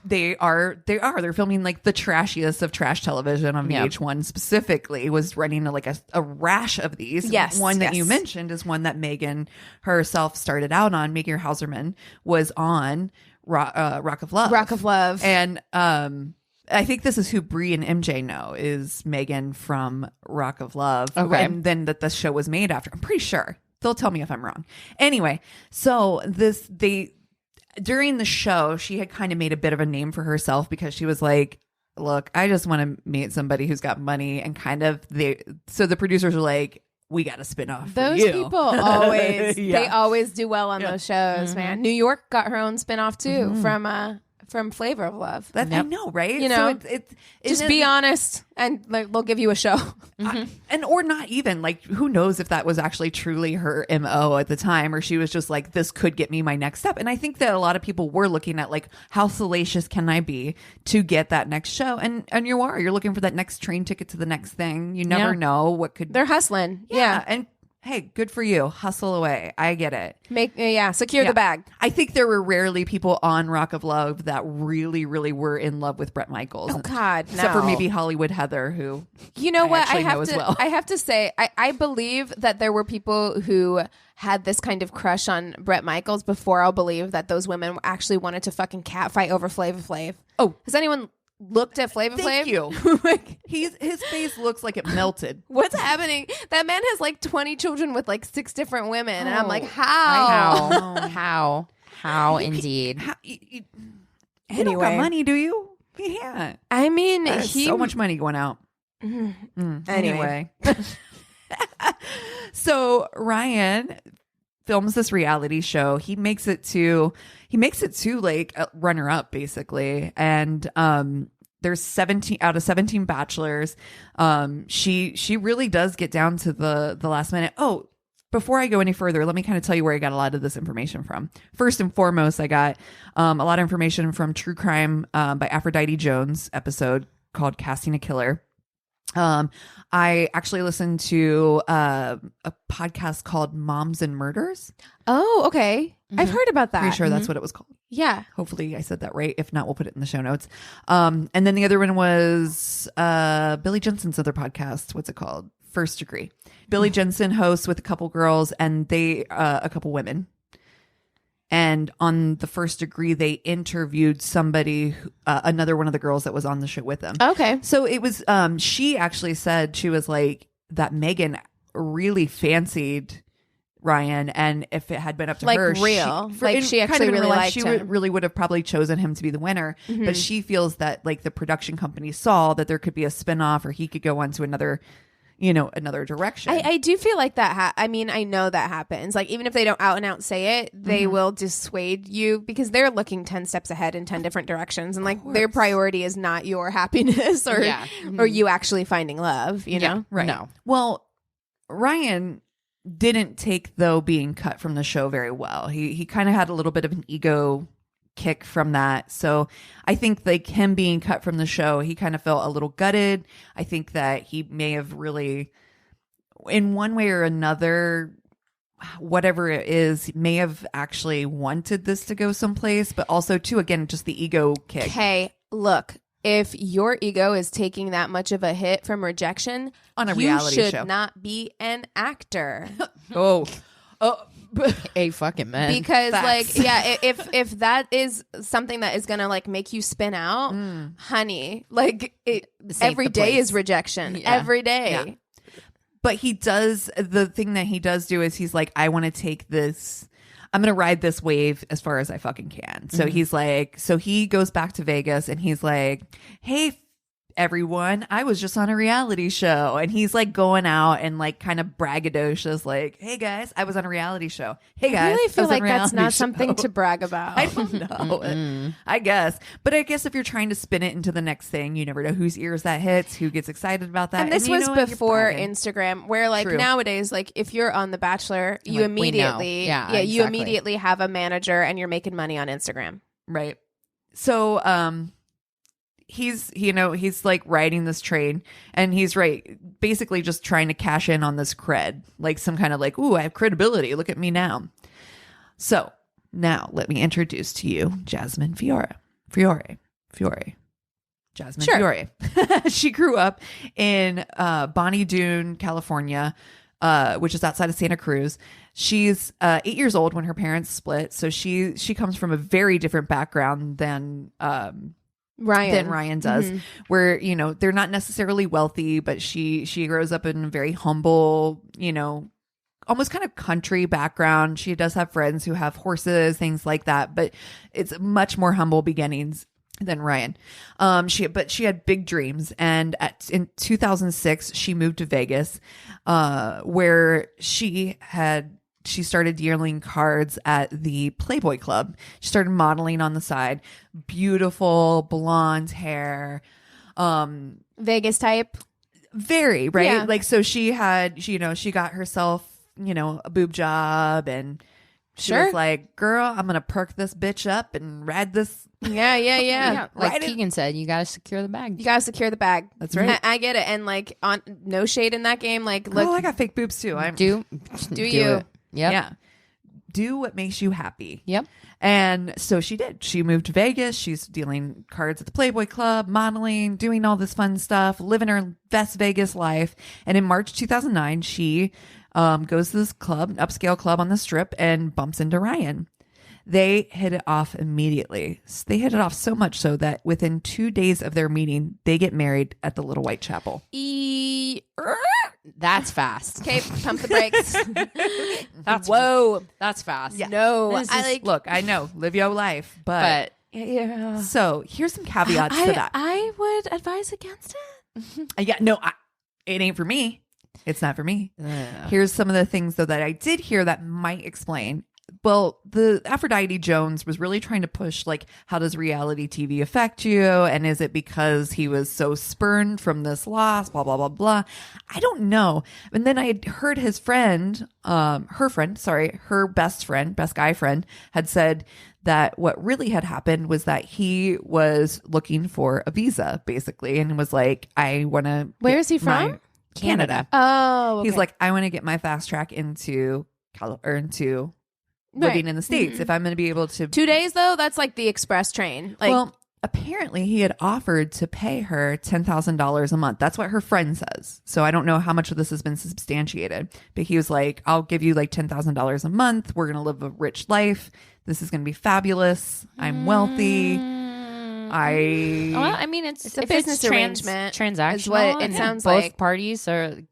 they're filming like the trashiest of trash television on VH1 specifically was running a rash of these. Yes, one that you mentioned is one that Megan herself started out on. Megan Hauserman was on Rock of Love. Rock of Love, and I think this is who Brie and MJ know is Megan from Rock of Love. Okay, and then that the show was made after. I'm pretty sure. They'll tell me if I'm wrong. Anyway, so during the show, she had kind of made a bit of a name for herself because she was like, look, I just want to meet somebody who's got money, and so the producers were like, we got to spin off those people always they always do well on those shows, man. New York got her own spin-off too from Flavor of Love. I know, right? You know, so just be honest, and like, they'll give you a show. Or not even, like, who knows if that was actually truly her MO at the time, or she was just like, this could get me my next step. And I think that a lot of people were looking at like, how salacious can I be to get that next show? And you're looking for that next train ticket to the next thing. You never know what could. They're hustling. Yeah. And hey, good for you. Hustle away. I get it. Secure the bag. I think there were rarely people on Rock of Love that really, really were in love with Bret Michaels. Oh God, except for maybe Hollywood Heather, who I have to say, I believe that there were people who had this kind of crush on Bret Michaels before I'll believe that those women actually wanted to fucking catfight over Flava Flav. Oh, has anyone looked at Flava Flav? Thank you. His face looks like it melted. What's happening? That man has like 20 children with like 6 different women, and I'm like, how indeed. You don't got money, do you? Yeah. I mean, so much money going out. Anyway. So Ryan films this reality show. He makes it to like a runner up basically, and there's 17 out of 17 bachelors. She really does get down to the last minute. Oh, before I go any further, let me kind of tell you where I got a lot of this information from. First and foremost, I got a lot of information from True Crime by Aphrodite Jones episode called Casting a Killer. I actually listened to a podcast called Moms and Murders. Oh, okay. I've heard about that. Pretty sure that's what it was called. Yeah. Hopefully I said that right. If not, we'll put it in the show notes. And then the other one was Billy Jensen's other podcast. What's it called? First Degree. Billy Jensen hosts with a couple girls and a couple women. And on the First Degree, they interviewed somebody, another one of the girls that was on the show with them. Okay. So it was, she actually said, she was like, that Megan really fancied Ryan, and if it had been up to her, she actually really liked him. Really would have probably chosen him to be the winner. Mm-hmm. But she feels that like the production company saw that there could be a spinoff, or he could go on to another direction. I do feel like that. I mean, I know that happens. Like, even if they don't out and out say it, they will dissuade you because they're looking 10 steps ahead in 10 different directions. And like their priority is not your happiness or you actually finding love, you know? Right. No. Well, Ryan didn't take, though, being cut from the show very well. He kind of had a little bit of an ego kick from that. So I think like him being cut from the show, he kind of felt a little gutted. I think that he may have really, in one way or another, whatever it is, may have actually wanted this to go someplace, but also too, again, just the ego kick. Okay, look, if your ego is taking that much of a hit from rejection on a reality show, you should not be an actor. Oh, a fucking man. Because like, yeah, if that is something that is gonna like make you spin out, honey, like every day is rejection. Yeah. Every day. Yeah. But he does, the thing that he does do is he's like, I want to take this, I'm going to ride this wave as far as I fucking can. So he's like, so he goes back to Vegas and he's like, hey, everyone, I was just on a reality show. And he's like going out and like kind of braggadocious, like, hey guys, I was on a reality show. Hey guys, I really feel like that's not show. Something to brag about. I don't know. I guess. But I guess if you're trying to spin it into the next thing, you never know whose ears that hits, who gets excited about that. And this was before Instagram, where like nowadays, like if you're on The Bachelor, you like, immediately, you immediately have a manager and you're making money on Instagram. Right. So, he's like riding this train and he's basically just trying to cash in on this cred, like some kind of like, ooh, I have credibility. Look at me now. So now let me introduce to you Jasmine Fiore. Jasmine Fiore. She grew up in Bonnie Doon, California, which is outside of Santa Cruz. She's 8 years old when her parents split. So she comes from a very different background than Ryan does, where, you know, they're not necessarily wealthy, but she grows up in a very humble, you know, almost kind of country background. She does have friends who have horses, things like that, but it's much more humble beginnings than Ryan. She had big dreams. And in 2006, she moved to Vegas, where she started dealing cards at the Playboy Club. She started modeling on the side. Beautiful blonde hair. Vegas type. Very, right? Yeah. Like, so she had, she got herself, a boob job, and she was like, girl, I'm going to perk this bitch up and ride this. Yeah. Like Keegan said, you got to secure the bag. You got to secure the bag. That's right. I get it. And like, on no shade in that game. Like, look, I got fake boobs too. Do you? It. Yep. Yeah. Do what makes you happy. Yep. And so she did. She moved to Vegas. She's dealing cards at the Playboy Club, modeling, doing all this fun stuff, living her best Vegas life. And in March 2009, she goes to this club, upscale club on the Strip, and bumps into Ryan. They hit it off immediately. They hit it off so much so that within 2 days of their meeting, they get married at the Little White Chapel. That's fast. Okay, pump the brakes. Whoa, that's fast. Yeah. No, look, I know, live your life, but yeah. So here's some caveats to that. I would advise against it. It ain't for me. It's not for me. Here's some of the things though that I did hear that might explain. well, the Aphrodite Jones was really trying to push, like, how does reality TV affect you? And is it because he was so spurned from this loss, blah, blah, blah, blah. I don't know. And then I had heard his friend, her best guy friend had said that what really had happened was that he was looking for a visa, basically, and was like, I want to... Where is he from? Canada. Oh, okay. He's like, I want to get my fast track into living in the States if I'm going to be able to. 2 days, though? That's like the express train. Like, well, apparently he had offered to pay her $10,000 a month. That's what her friend says. So I don't know how much of this has been substantiated. But he was like, I'll give you like $10,000 a month. We're going to live a rich life. This is going to be fabulous. I'm wealthy. Well, I mean, it's a business arrangement. Transactional. Is what it sounds both like. parties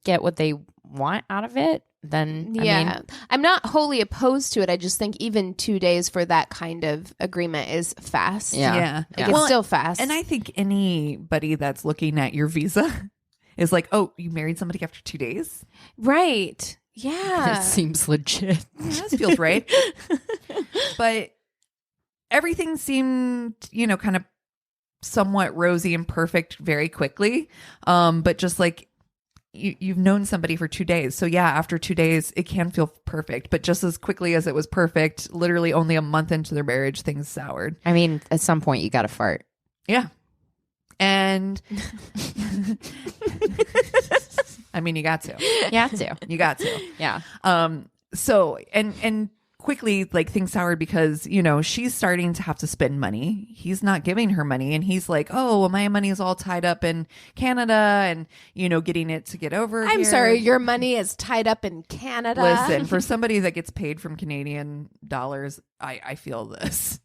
get what they want out of it. Then I mean, I'm not wholly opposed to it. I just think even 2 days for that kind of agreement is fast. Yeah. Like, it's still fast. And I think anybody that's looking at your visa is like, oh, you married somebody after 2 days? Right. Yeah. It seems legit. This feels right. But everything seemed, kind of somewhat rosy and perfect very quickly. But just like, you've known somebody for 2 days. So yeah, after 2 days, it can feel perfect. But just as quickly as it was perfect, literally only a month into their marriage, things soured. I mean, at some point you got to fart. Yeah. And I mean, you got to. You have to. You got to. Yeah. So, and quickly, like, things soured because, she's starting to have to spend money. He's not giving her money. And he's like, oh, well, my money is all tied up in Canada and, getting it to get over I'm here. sorry, your money is tied up in Canada. Listen, for somebody that gets paid from Canadian dollars, I feel this.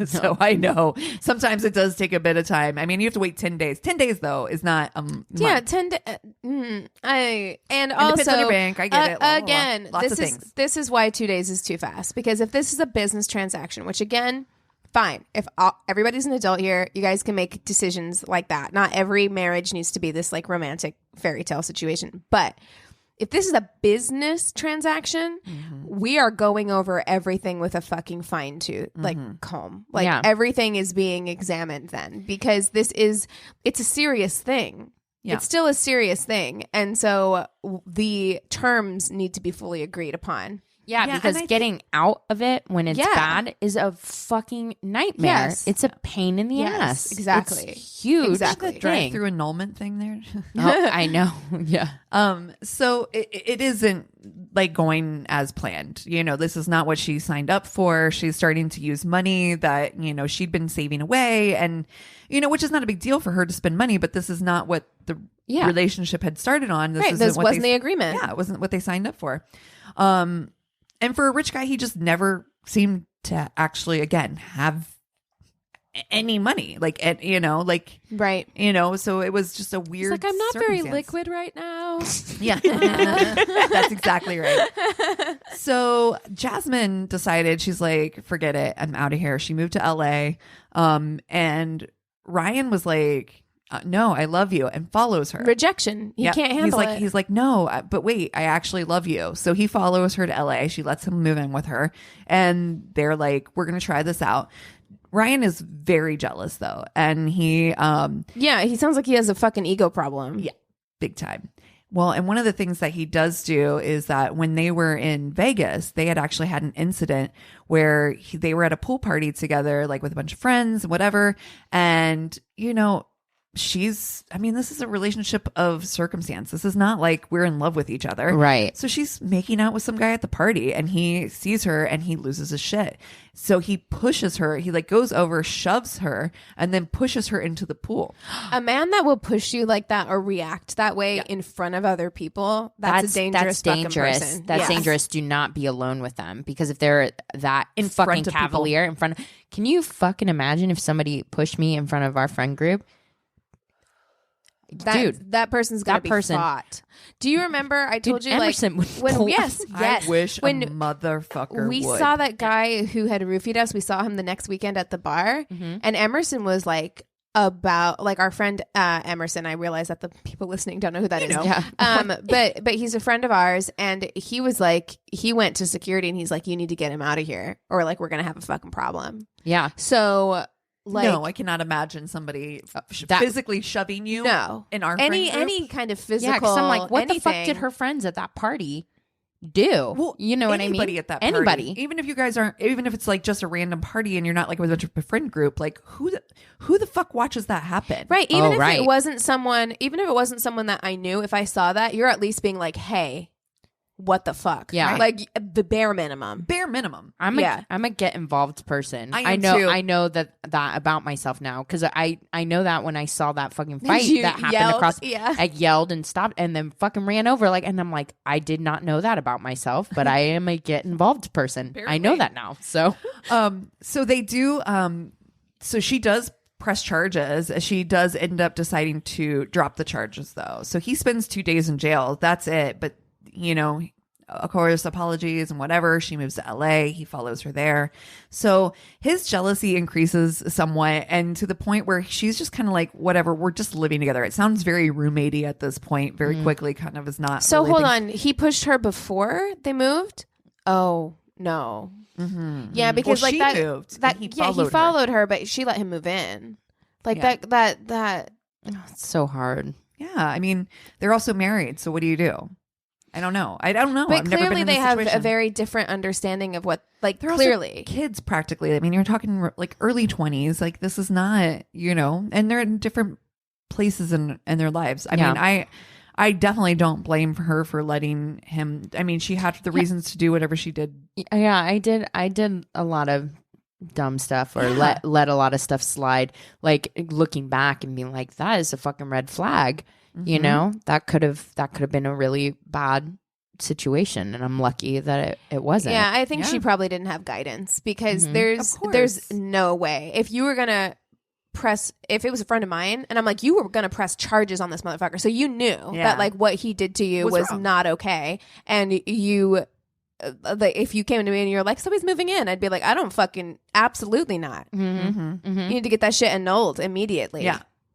So I know sometimes it does take a bit of time. I mean, you have to wait 10 days. 10 days, though, is not a month. Yeah, 10 days. And also, depends on your bank. I get it. Again, lots of things. This is why 2 days is too fast. Because if this is a business transaction, which again, fine. If everybody's an adult here, you guys can make decisions like that. Not every marriage needs to be this like romantic fairy tale situation. But if this is a business transaction, we are going over everything with a fucking fine tooth, like comb. Like everything is being examined then because it's a serious thing. Yeah. It's still a serious thing. And so the terms need to be fully agreed upon. Yeah, because getting out of it when it's bad is a fucking nightmare. Yes. It's a pain in the ass. Exactly. It's huge. Exactly. The drive-through annulment thing there. Oh, I know. Yeah. So it isn't like going as planned. This is not what she signed up for. She's starting to use money that, she'd been saving away and, which is not a big deal for her to spend money, but this is not what the relationship had started on. This wasn't the agreement. Yeah, it wasn't what they signed up for. And for a rich guy, he just never seemed to actually, again, have any money. Like, right. So it was just a weird. It's like, I'm not very liquid right now. Yeah, that's exactly right. So Jasmine decided, she's like, forget it. I'm out of here. She moved to LA. And Ryan was like, no, I love you, and follows her. Rejection. He can't handle it. He's like, no, but wait, I actually love you. So he follows her to LA. She lets him move in with her. And they're like, we're going to try this out. Ryan is very jealous, though. And he... he sounds like he has a fucking ego problem. Yeah, big time. Well, and one of the things that he does do is that when they were in Vegas, they had actually had an incident where they were at a pool party together, like with a bunch of friends, whatever. And, this is a relationship of circumstance. This is not like we're in love with each other. Right. So she's making out with some guy at the party and he sees her and he loses his shit. So he pushes her. He goes over, shoves her, and then pushes her into the pool. A man that will push you like that or react that way in front of other people, that's a dangerous fucking person. That's dangerous. Do not be alone with them because if they're that in fucking front of cavalier people. in front of... Can you fucking imagine if somebody pushed me in front of our friend group? That person's gonna be fought. Do you remember I told you Emerson yes. I wish when a motherfucker we would. saw that guy who had roofied us, we saw him the next weekend at the bar, and Emerson was like about like our friend Emerson. I realize that the people listening don't know who that is. Yeah. But he's a friend of ours, and he was like, he went to security and he's like, you need to get him out of here, or like we're gonna have a fucking problem. Yeah. So like, no, I cannot imagine somebody physically shoving you. No, in our friend group. any kind of physical. Yeah, because I'm like, what anything. the fuck did her friends at that party do? Well, you know what I mean? Anybody at that party. Anybody. Even if you guys aren't, even if it's like just a random party and you're not like with a friend group, like who the fuck watches that happen? Right. Even if right. it wasn't someone that I knew, if I saw that, you're at least being like, hey, what the fuck? Yeah. Like the bare minimum. Bare minimum. I'm a get involved person. I am too. I know that about myself now, because I know that when I saw that fucking fight You that happened yelled, across, yeah. I yelled and stopped and then fucking ran over, like, and I'm like, I did not know that about myself, but I am a get involved person. Apparently. I know that now. So so they do. So she does press charges. She does end up deciding to drop the charges though. So he spends 2 days in jail. That's it. But you know, of course, apologies and whatever. She moves to LA. He follows her there. So his jealousy increases somewhat, and to the point where she's just kind of like, whatever, we're just living together. It sounds very roommate-y at this point, very quickly, kind of is not. So really hold on. He pushed her before they moved? Oh, no. Mm-hmm. Yeah, because Well, like she that, moved, that and he yeah, he followed followed her, but she let him move in. Like Yeah. that. it's so hard. Yeah, I mean, they're also married, so what do you do? I don't know. But I've never been clearly in they this have situation. a very different understanding of what, like, They're clearly. also kids practically. I mean, you're talking like early 20s. Like, this is not, you know, and they're in different places in their lives. I mean, I definitely don't blame her for letting him. I mean, she had the reasons to do whatever she did. Yeah, I did a lot of dumb stuff, or let a lot of stuff slide, like looking back and being like, that is a fucking red flag. You know, that could have been a really bad situation, and I'm lucky that it wasn't. Yeah, I think she probably didn't have guidance, because Of there's course. no way. If you were gonna if it was a friend of mine and I'm like, you were gonna press charges on this motherfucker, so you knew that like what he did to you was wrong. not okay, and you like, if you came to me and you're like, somebody's moving in, I'd be like, I don't fucking, absolutely not. You need to get that shit annulled immediately.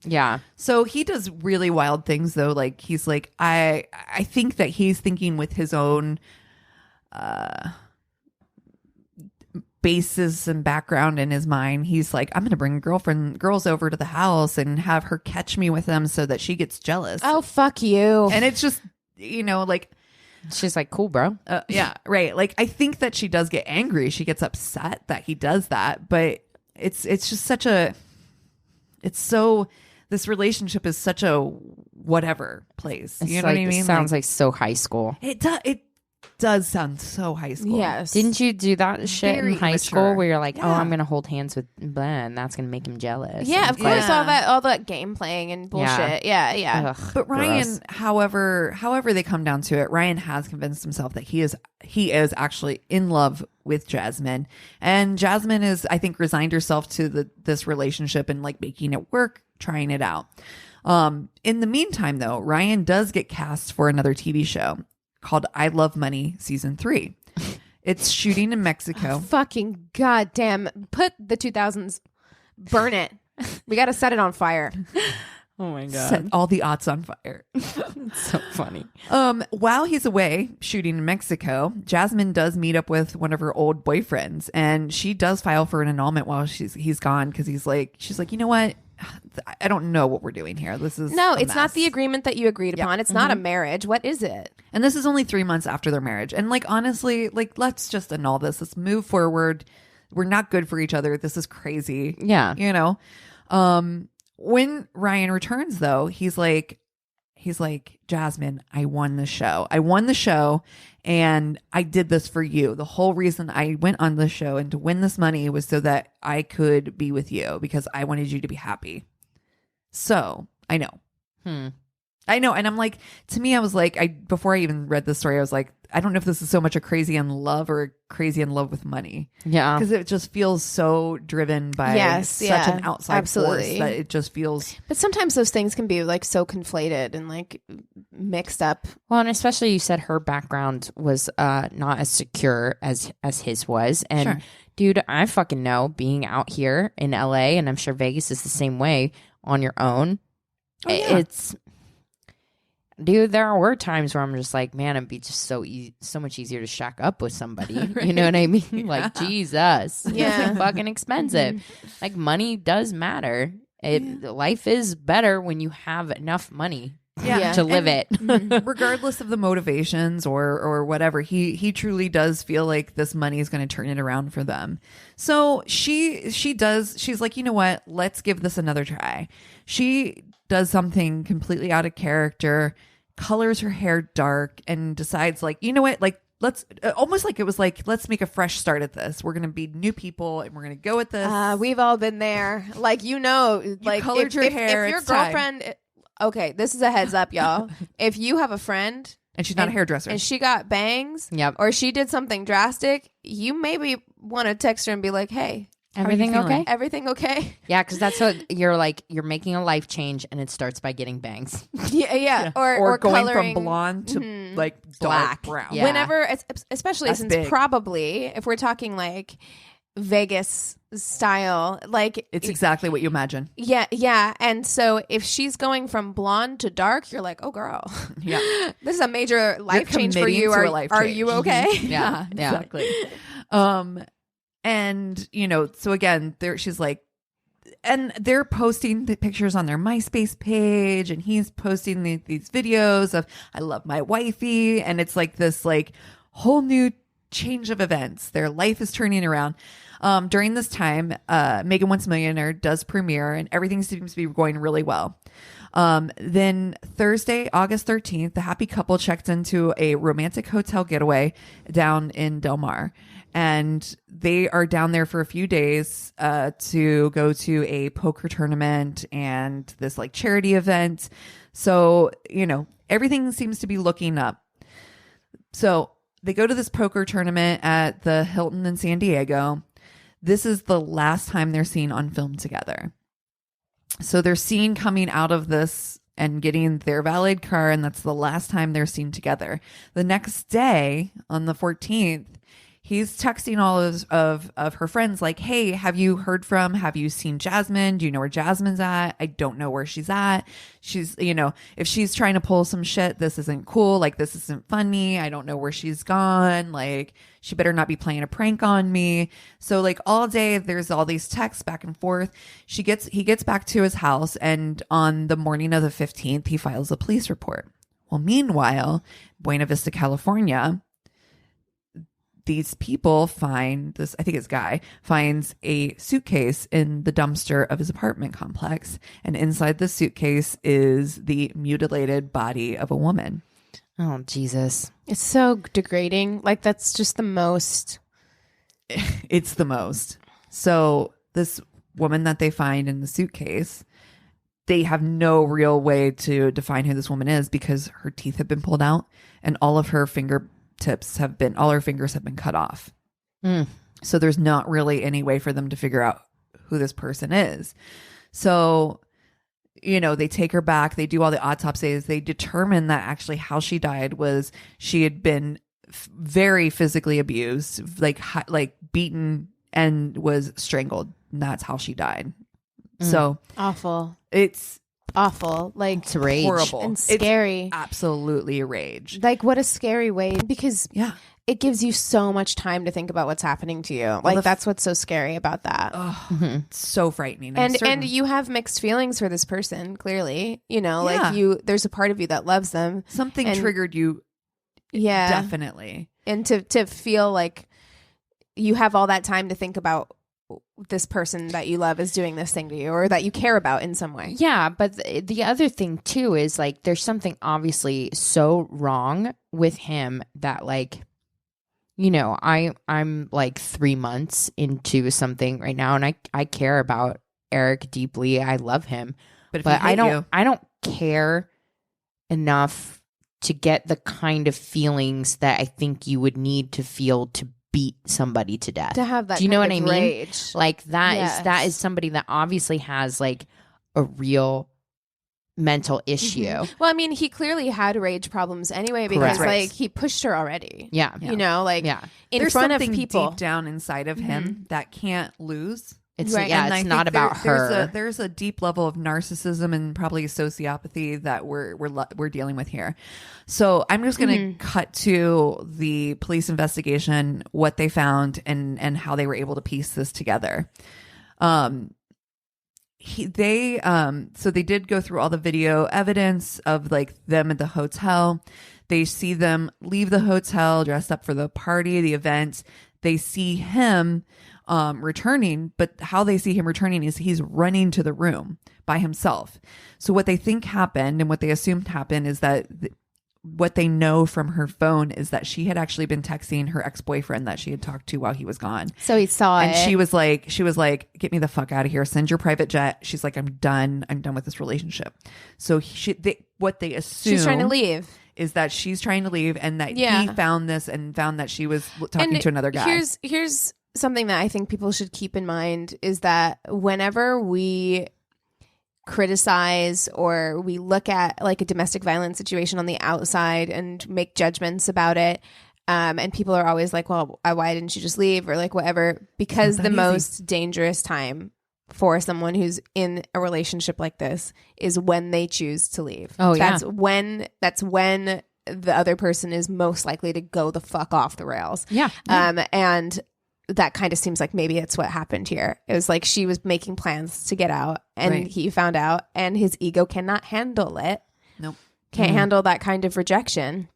Yeah. So he does really wild things though. Like, he's like, I think that he's thinking with his own basis and background in his mind. He's like, I'm gonna bring girls over to the house and have her catch me with them so that she gets jealous. Oh, fuck you. And it's just, you know, like, She's like, cool, bro. yeah, right. Like, I think that she does get angry. She gets upset that he does that, but it's just such a, it's so, this relationship is such a whatever place. You know what I mean? It sounds like so high school. It does sound so high school. Yes. Didn't you do that shit Very in high school immature. where you're like, oh, Yeah. I'm gonna hold hands with blah, and that's gonna make him jealous? Yeah, And of course, Yeah. all that game playing and bullshit. Yeah. Ugh, But Ryan, gross. however they come down to it, Ryan has convinced himself that he is actually in love with Jasmine, and Jasmine is, I think, resigned herself to this relationship and like making it work, trying it out. In the meantime, though, Ryan does get cast for another TV show called I Love Money Season 3. It's shooting in Mexico. Fucking goddamn. Put the 2000s, burn it. We got to set it on fire. Oh my god, Set all the odds on fire. so funny. While he's away shooting in Mexico, Jasmine does meet up with one of her old boyfriends, and she does file for an annulment while he's gone, because she's like, you know what? I don't know what we're doing here. This is No, a it's not mess. the agreement that you agreed upon. It's not a marriage. What is it? And this is only 3 months after their marriage. And like, honestly, like, let's just annul this. Let's move forward. We're not good for each other. This is crazy. Yeah. You know? When Ryan returns though, he's like, Jasmine, I won the show. And I did this for you. The whole reason I went on the show and to win this money was so that I could be with you, because I wanted you to be happy. So I know. I know. And I'm like, to me, I was like, before I even read this story, I was like, I don't know if this is so much a crazy in love or a crazy in love with money. Yeah. Because it just feels so driven by such an outside force that it just feels. But sometimes those things can be like so conflated and like mixed up. Well, and especially you said her background was not as secure as his was. And Sure. dude, I fucking know being out here in LA, and I'm sure Vegas is the same way, on your own. Oh, yeah. It's... Dude, there were times where I'm just like, man, it'd be just so much easier to shack up with somebody. Right. You know what I mean? Yeah. Like, Jesus. Yeah. It's fucking expensive. Like, money does matter. Life is better when you have enough money to live it. Regardless of the motivations or whatever, he truly does feel like this money is going to turn it around for them. So she's like, you know what? Let's give this another try. She does something completely out of character, colors her hair dark, and decides like, you know what? Like, let's almost like it was like, let's make a fresh start at this. We're going to be new people and we're going to go at this. We've all been there. Like, like colored your hair. If your girlfriend, okay, this is a heads up, y'all. If you have a friend and she's not a hairdresser and she got bangs, yep, or she did something drastic, you maybe want to text her and be like, hey, everything okay? Everything okay? Yeah, because that's what you're like. You're making a life change, and it starts by getting bangs. Yeah. Or going coloring from blonde to like black, brown. Yeah. Whenever, especially That's since big. probably if we're talking like Vegas style, like It's exactly what you imagine. Yeah. And so if she's going from blonde to dark, you're like, oh girl, Yeah. this is a major life change for committing you. to a Are, life are change. you okay? Yeah. Exactly. And so again, she's like, and they're posting the pictures on their MySpace page, and he's posting these videos of I love my wifey, and it's like this like whole new change of events. Their life is turning around. During this time, Megan Once Millionaire does premiere, and everything seems to be going really well. Then Thursday, August 13th, the happy couple checked into a romantic hotel getaway down in Del Mar. And they are down there for a few days to go to a poker tournament and this like charity event. So, everything seems to be looking up. So they go to this poker tournament at the Hilton in San Diego. This is the last time they're seen on film together. So they're seen coming out of this and getting their valet car, and that's the last time they're seen together. The next day, on the 14th, he's texting all of her friends like, hey, have you seen Jasmine? Do you know where Jasmine's at? I don't know where she's at. She's, if she's trying to pull some shit, this isn't cool. Like, this isn't funny. I don't know where she's gone. Like, she better not be playing a prank on me. So like all day, there's all these texts back and forth. He gets back to his house, and on the morning of the 15th, he files a police report. Well, meanwhile, Buena Vista, California, these people find this, I think it's Guy, finds a suitcase in the dumpster of his apartment complex. And inside the suitcase is the mutilated body of a woman. Oh, Jesus. It's so degrading. Like, that's just the most. It's the most. So this woman that they find in the suitcase, they have no real way to define who this woman is because her teeth have been pulled out and all of her fingers have been cut off. So there's not really any way for them to figure out who this person is. So, they take her back, they do all the autopsies, they determine that actually how she died was she had been very physically abused, like beaten, and was strangled. And that's how she died. So Awful. It's awful. Like, it's rage. Horrible and scary. It's absolutely rage. Like, what a scary way, because it gives you so much time to think about what's happening to you. Like, that's what's so scary about that. It's so frightening. And you have mixed feelings for this person, clearly. Like there's a part of you that loves them. Something triggered you. Yeah. Definitely. And to feel like you have all that time to think about this person that you love is doing this thing to you, or that you care about in some way. Yeah, but the other thing too is like there's something obviously so wrong with him that like, I'm like 3 months into something right now, and I care about Eric deeply. I love him, but I don't care enough to get the kind of feelings that I think you would need to feel to beat somebody to death. To have that Do you know what I kind mean? of rage. Like that is somebody that obviously has like a real mental issue. Well, I mean, he clearly had rage problems anyway because like he pushed her already. Yeah. You know, like in There's front of something people deep down inside of him that can't lose. It's Right. yeah, And I it's think not about her. There's a deep level of narcissism and probably sociopathy that we're dealing with here. So I'm just going to cut to the police investigation, what they found, and how they were able to piece this together. So they did go through all the video evidence of like them at the hotel. They see them leave the hotel dressed up for the party, the event. They see him returning, but how they see him returning is he's running to the room by himself. So what they think happened and what they assumed happened is that what they know from her phone is that she had actually been texting her ex-boyfriend that she had talked to while he was gone. So he saw and it. she was like, get me the fuck out of here. Send your private jet. She's like, I'm done with this relationship. So what they assume She's trying to leave. is that she's trying to leave and that he found this and found that she was talking to another guy. Here's something that I think people should keep in mind is that whenever we criticize or we look at like a domestic violence situation on the outside and make judgments about it, and people are always like, well, why didn't you just leave or like whatever, because the most dangerous time for someone who's in a relationship like this is when they choose to leave. That's when the other person is most likely to go the fuck off the rails. And that kind of seems like maybe it's what happened here. It was like she was making plans to get out and he found out and his ego cannot handle it. Nope. Can't handle that kind of rejection.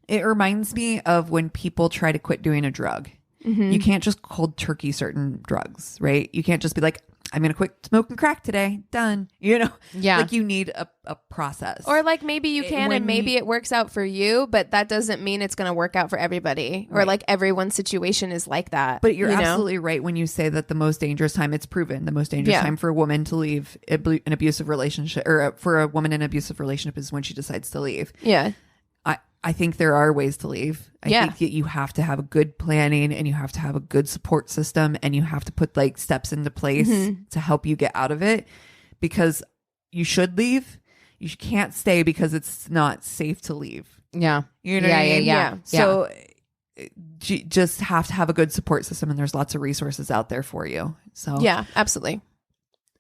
It reminds me of when people try to quit doing a drug. You can't just cold turkey certain drugs, right? You can't just be like, I'm going to quit smoking crack today. Done. You know? Yeah. Like you need a process. Or like maybe you can and maybe it works out for you, but that doesn't mean it's going to work out for everybody. Or like everyone's situation is like that. But you're absolutely right when you say that the most dangerous time, it's proven, the most dangerous time for a woman to leave an abusive relationship or for a woman in an abusive relationship is when she decides to leave. Yeah. I think there are ways to leave. I think that you have to have a good planning and you have to have a good support system and you have to put like steps into place to help you get out of it, because you should leave. You can't stay because it's not safe to leave. Yeah. You know what I mean? Yeah. So you just have to have a good support system and there's lots of resources out there for you. So yeah, absolutely.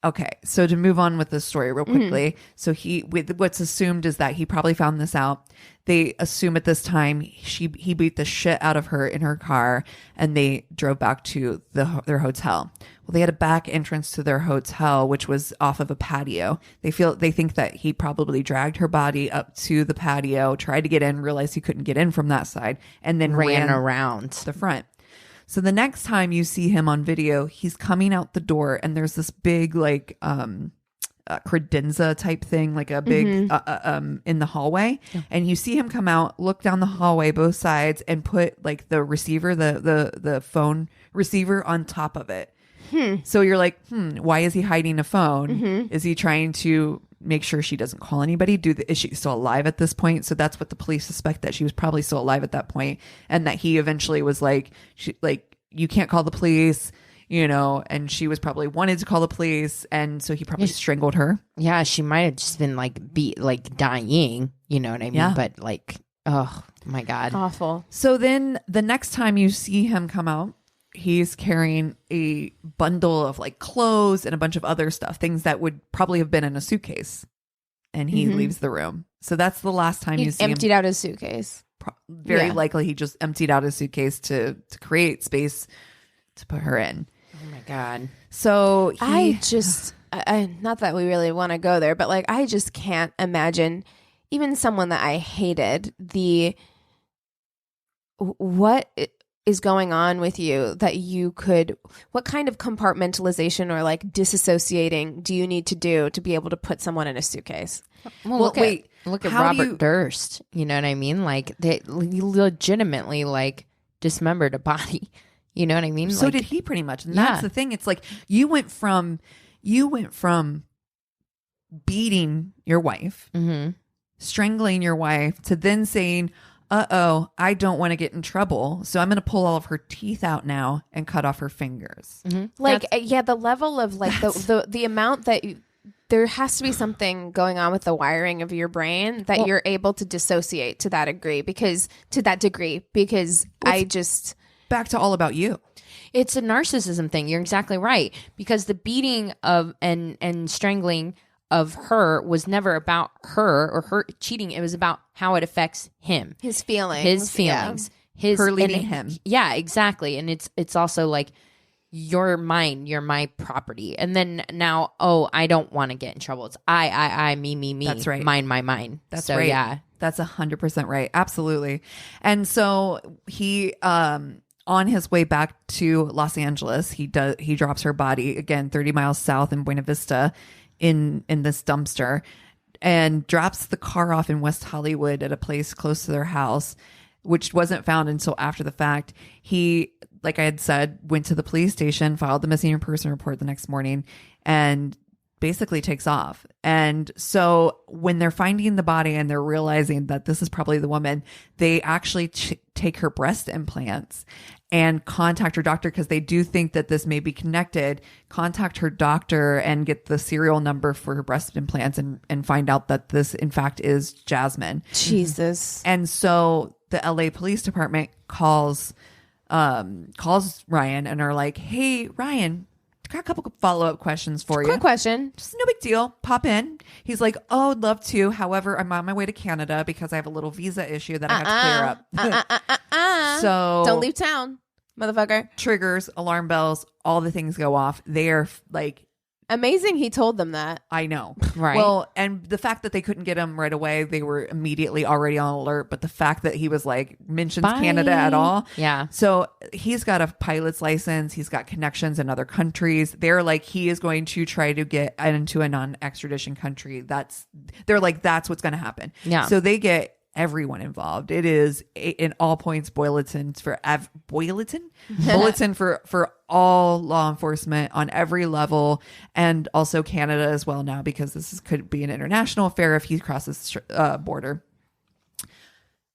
Okay, so to move on with the story real quickly. So what's assumed is that he probably found this out. They assume at this time he beat the shit out of her in her car and they drove back to their hotel. Well, they had a back entrance to their hotel, which was off of a patio. They think that he probably dragged her body up to the patio, tried to get in, realized he couldn't get in from that side, and then ran around the front. So the next time you see him on video, he's coming out the door and there's this big like credenza type thing, like a big in the hallway. And you see him come out, look down the hallway, both sides, and put like the receiver, the phone receiver on top of it. So you're like, why is he hiding a phone? Is he trying to make sure she doesn't call anybody? Is she still alive at this point? So that's what the police suspect, that she was probably still alive at that point, and that he eventually was like, you can't call the police, you know, and she was probably wanted to call the police, and so he probably strangled her. Yeah, she might have just been like dying, you know what I mean? Yeah. But like, oh my God. Awful. So then the next time you see him come out, he's carrying a bundle of like clothes and a bunch of other stuff, things that would probably have been in a suitcase. And he leaves the room. So that's the last time you see him. Emptied out his suitcase. Very likely he just emptied out his suitcase to create space to put her in. Oh my God. So I not that we really want to go there, but like I just can't imagine even someone that I hated, what is going on with you that you could, what kind of compartmentalization or like disassociating do you need to do to be able to put someone in a suitcase? Well, look at Robert Durst. You know what I mean? Like they legitimately like dismembered a body. You know what I mean? So like, did he pretty much. And that's the thing. It's like you went from beating your wife, strangling your wife, to then saying, I don't want to get in trouble, so I'm going to pull all of her teeth out now and cut off her fingers. Like, the level of like the amount that there has to be something going on with the wiring of your brain that you're able to dissociate to that degree, because I just back to All About You. It's a narcissism thing. You're exactly right, because the beating of and strangling of her was never about her or her cheating. It was about how it affects him, his feelings, her leaving him. Yeah, exactly. And it's also like, you're mine, you're my property. And then now, I don't want to get in trouble. It's I, me. That's right. Mine. That's so, right. Yeah. That's 100% right. Absolutely. And so he, on his way back to Los Angeles, he drops her body again 30 miles south in Buena Vista in this dumpster, and drops the car off in West Hollywood at a place close to their house, which wasn't found until after the fact. He, like I had said, went to the police station, filed the missing person report the next morning, and basically takes off. And so when they're finding the body and they're realizing that this is probably the woman, they actually take her breast implants and contact her doctor, because they do think that this may be connected. Contact her doctor and get the serial number for her breast implants, and find out that this in fact is Jasmine. Jesus. And so the LA Police Department calls Ryan and are like, "Hey, Ryan, got a couple follow-up questions for you. Quick question. Just no big deal. Pop in." He's like, "Oh, I'd love to. However, I'm on my way to Canada because I have a little visa issue that I have to clear up." So don't leave town, motherfucker. Triggers, alarm bells, all the things go off. They're like, amazing he told them that. I know. Right. Well, and the fact that they couldn't get him right away, they were immediately already on alert. But the fact that he was like, mentions Canada at all. Yeah. So he's got a pilot's license. He's got connections in other countries. They're like, he is going to try to get into a non-extradition country. They're like, that's what's going to happen. Yeah. So they get everyone involved. It is in all points bulletin for all law enforcement on every level, and also Canada as well now, because this could be an international affair if he crosses border.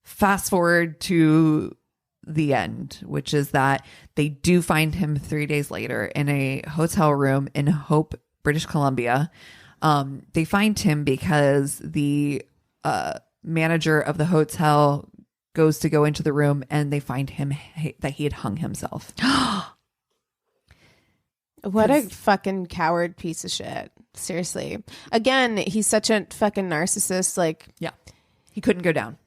Fast forward to the end, which is that they do find him 3 days later in a hotel room in Hope, British Columbia. They find him because the manager of the hotel goes to go into the room, and they find him that he had hung himself. What a fucking coward piece of shit. Seriously. Again, he's such a fucking narcissist. Like, yeah, he couldn't go down.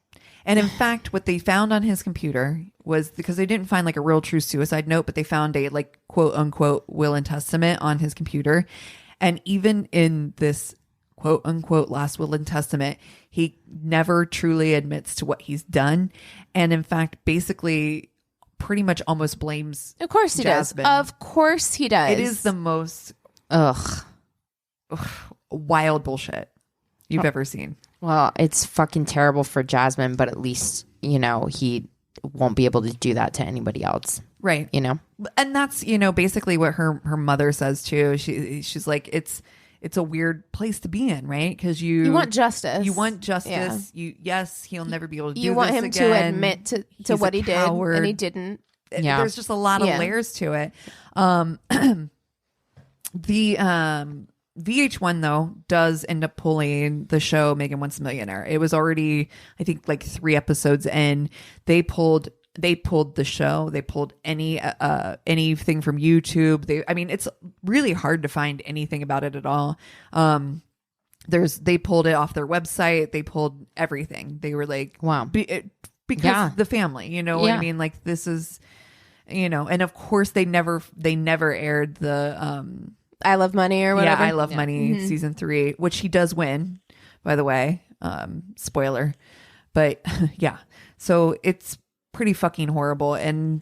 And in fact, what they found on his computer was, because they didn't find like a real true suicide note, but they found a like quote unquote will and testament on his computer. And even in this quote unquote last will and testament, he never truly admits to what he's done. And in fact, basically pretty much almost blames Of course he Jasmine. does. Of course he does. It is the most wild bullshit you've ever seen. Well, it's fucking terrible for Jasmine, but at least, he won't be able to do that to anybody else. Right. And that's, basically what her mother says too. She's like, it's a weird place to be in, right? Because you want justice. You want justice. Yeah. Yes, he'll never be able to do this You want him again. to admit to what he coward. did, and he didn't. Yeah. There's just a lot of layers to it. The VH1 though does end up pulling the show Megan Wants a Millionaire. It was already, I think, like 3 episodes in. They pulled the show. They pulled anything from YouTube. It's really hard to find anything about it at all. They pulled it off their website. They pulled everything. They were like, wow, because the family, what I mean? Like, this is, and of course they never aired the, I Love Money or whatever. Yeah, I Love Money season 3, which he does win, by the way. Spoiler. But yeah, so it's pretty fucking horrible. And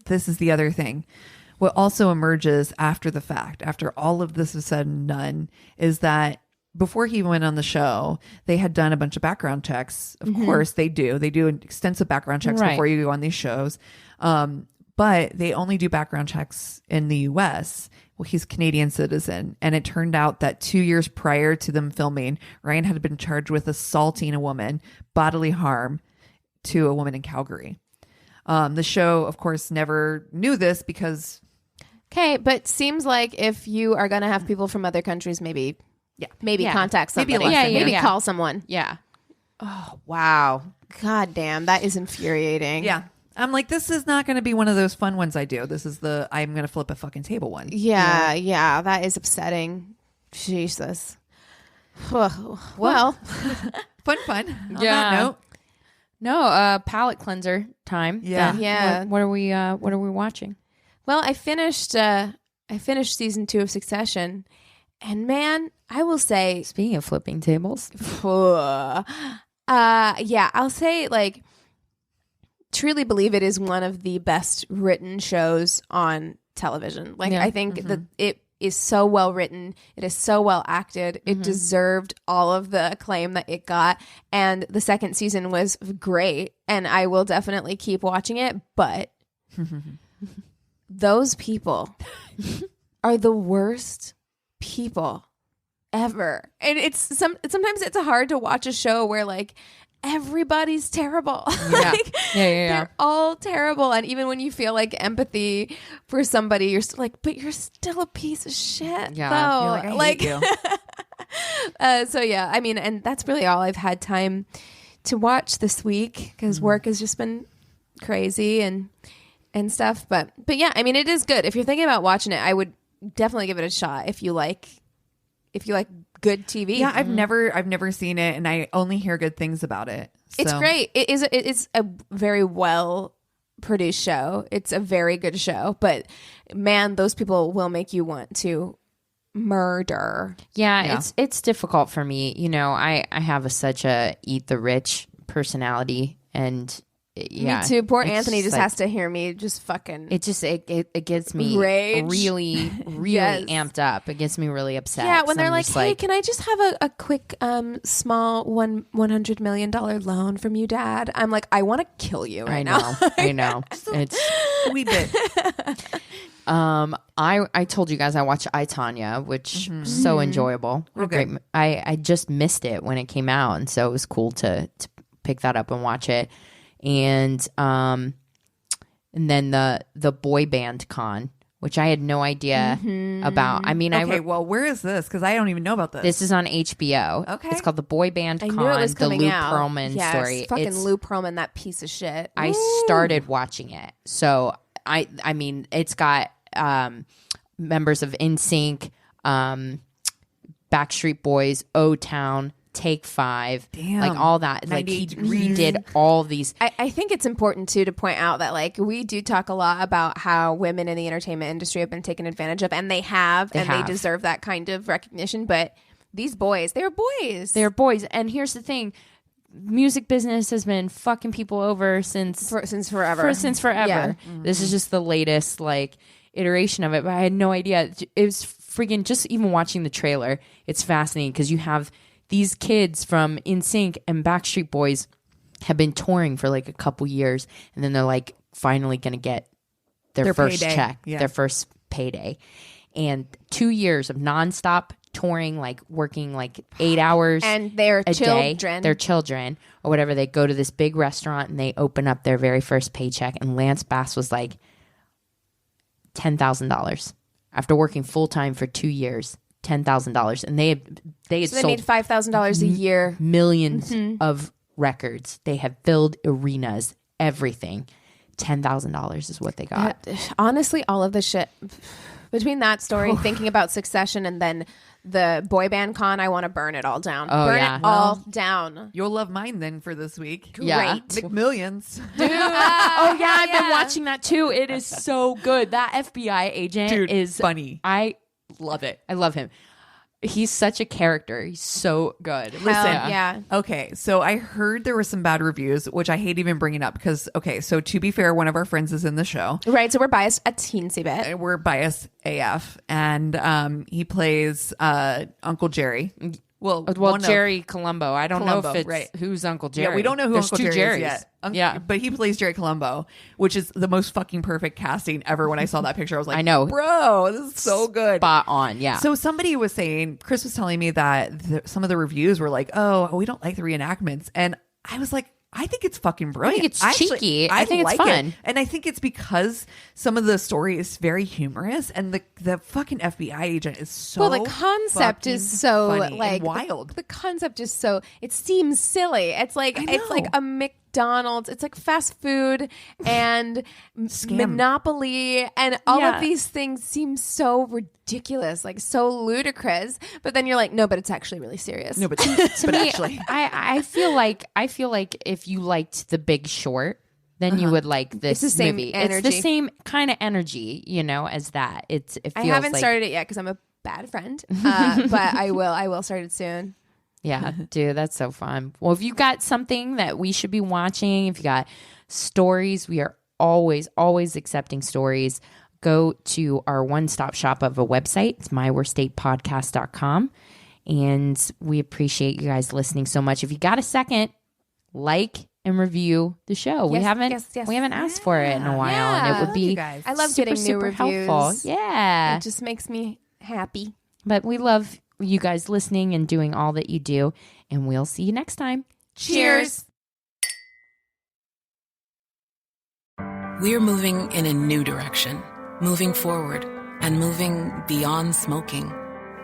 this is the other thing. What also emerges after the fact, after all of this is said and done, is that before he went on the show, they had done a bunch of background checks. Of course they do. They do extensive background checks before you go on these shows. But they only do background checks in the US Well, he's a Canadian citizen. And it turned out that 2 years prior to them filming, Ryan had been charged with assaulting a woman, bodily harm to a woman in Calgary. The show, of course, never knew this because... Okay, but seems like if you are going to have people from other countries, maybe contact somebody. Maybe call someone. Yeah. Oh, wow. God damn, that is infuriating. Yeah. I'm like, this is not going to be one of those fun ones I do. This is the I'm going to flip a fucking table one. Yeah, that is upsetting. Jesus. Well. fun. On that note. No, palate cleanser time. Yeah. Then. Yeah. What are we watching? Well, I finished season 2 of Succession, and man, I will say, Speaking of flipping tables, I'll say, like, truly believe it is one of the best written shows on television. Like, I think that it is so well written. It is so well acted. It deserved all of the acclaim that it got. And the second season was great. And I will definitely keep watching it. But those people are the worst people ever. And sometimes it's hard to watch a show where, like, everybody's terrible. Yeah. They're all terrible. And even when you feel like empathy for somebody, you're still like, but you're still a piece of shit. Yeah. Though. You're like, I hate you. So yeah, I mean, and that's really all I've had time to watch this week because work has just been crazy and stuff. But yeah, I mean, it is good. If you're thinking about watching it, I would definitely give it a shot if you like good TV. Yeah, I've never seen it, and I only hear good things about it. So. It's great. It is a very well produced show. It's a very good show, but man, those people will make you want to murder. Yeah. It's difficult for me. You know, I have such a eat the rich personality, and yeah, me too. Poor Anthony just has to hear me just fucking. It just it gets me rage. really Yes. amped up. It gets me really upset. Yeah, when So they're I'm like, just "Hey, can I just have a quick small $100 million loan from you, Dad?" I'm like, I want to kill you right now. I know. It's We did. I told you guys I watched I, Tanya, which was so enjoyable. Okay. Great. I just missed it when it came out, and so it was cool to pick that up and watch it. And then the boy band con, which I had no idea about. I mean, well, where is this? Because I don't even know about this. This is on HBO. Okay. It's called the Boy Band I Con, knew it was the coming Lou out. Pearlman Yes, story. fucking Lou Pearlman, that piece of shit. I started watching it, so I mean, it's got members of NSYNC, Backstreet Boys, O-Town, Take 5, Damn. like all that. Like he did all these. I think it's important too to point out that, like, we do talk a lot about how women in the entertainment industry have been taken advantage of, and they deserve that kind of recognition. But these boys, they're boys. They're boys. And here's the thing. Music business has been fucking people over since forever. Yeah. This is just the latest, like, iteration of it, but I had no idea. It was freaking, just even watching the trailer, it's fascinating because you have these kids from NSYNC and Backstreet Boys have been touring for like a couple years, and then they're like finally going to get their first payday. check, Yeah. their first payday. And 2 years of nonstop touring, like working like 8 hours and their a children. day, their children or whatever. They go to this big restaurant and they open up their very first paycheck. And Lance Bass was like $10,000 after working full time for 2 years. $10,000, and they had So they sold made $5,000 a year. millions of records. They have filled arenas, everything. $10,000 is what they got. Honestly, all of the shit between that story, thinking about Succession, and then the boy band con, I want to burn it all down. Burn it all down. You'll love mine then for this week. Yeah. Great. McMillions. Dude. Oh yeah, I've been watching that too. It is so good. That FBI agent is funny. I love it. I love him. He's such a character. He's so good. Listen, yeah. Okay, so I heard there were some bad reviews, which I hate even bringing up because, okay, so to be fair, one of our friends is in the show. Right, so we're biased a teensy bit. We're biased AF, and he plays Uncle Jerry. Well, Jerry Colombo. I don't know if it's who's Uncle Jerry. Yeah, we don't know who There's Uncle Jerry Jerrys. is yet. But he plays Jerry Colombo, which is the most fucking perfect casting ever. When I saw that picture, I was like, I know, bro, this is so good. Spot on, yeah. So somebody was saying, Chris was telling me that some of the reviews were like, oh, we don't like the reenactments. And I was like, I think it's fucking brilliant. I think it's cheeky. I think it's like fun. It. And I think it's because some of the story is very humorous, and the fucking FBI agent is so well. The concept is so like wild. The concept is so. It seems silly. It's like a McDonald's. It's like fast food and Monopoly, and all of these things seem so ridiculous, like so ludicrous. But then you're like, no, but it's actually really serious. No, but to me, actually, I feel like if you liked The Big Short, then you would like this it's the same movie. Energy. It's the same kind of energy, as that. It feels I haven't started it yet because I'm a bad friend, but I will start it soon. Yeah, dude, that's so fun. Well, if you got something that we should be watching, if you got stories, we are always accepting stories. Go to our one-stop shop of a website. It's myworstatepodcast.com. And we appreciate you guys listening so much. If you got a second, like and review the show. We haven't asked for it in a while, and it would be I love getting new reviews. Helpful. Yeah, it just makes me happy. But we love you guys listening and doing all that you do, and we'll see you next time. Cheers. We're moving in a new direction, moving forward and moving beyond smoking.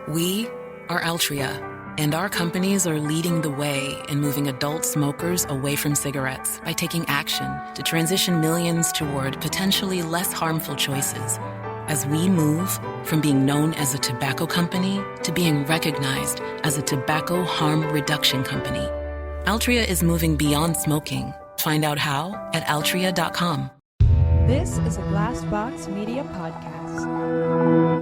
We are Altria, and our companies are leading the way in moving adult smokers away from cigarettes by taking action to transition millions toward potentially less harmful choices. As we move from being known as a tobacco company to being recognized as a tobacco harm reduction company, Altria is moving beyond smoking. Find out how at altria.com. This is a Glass Box Media Podcast.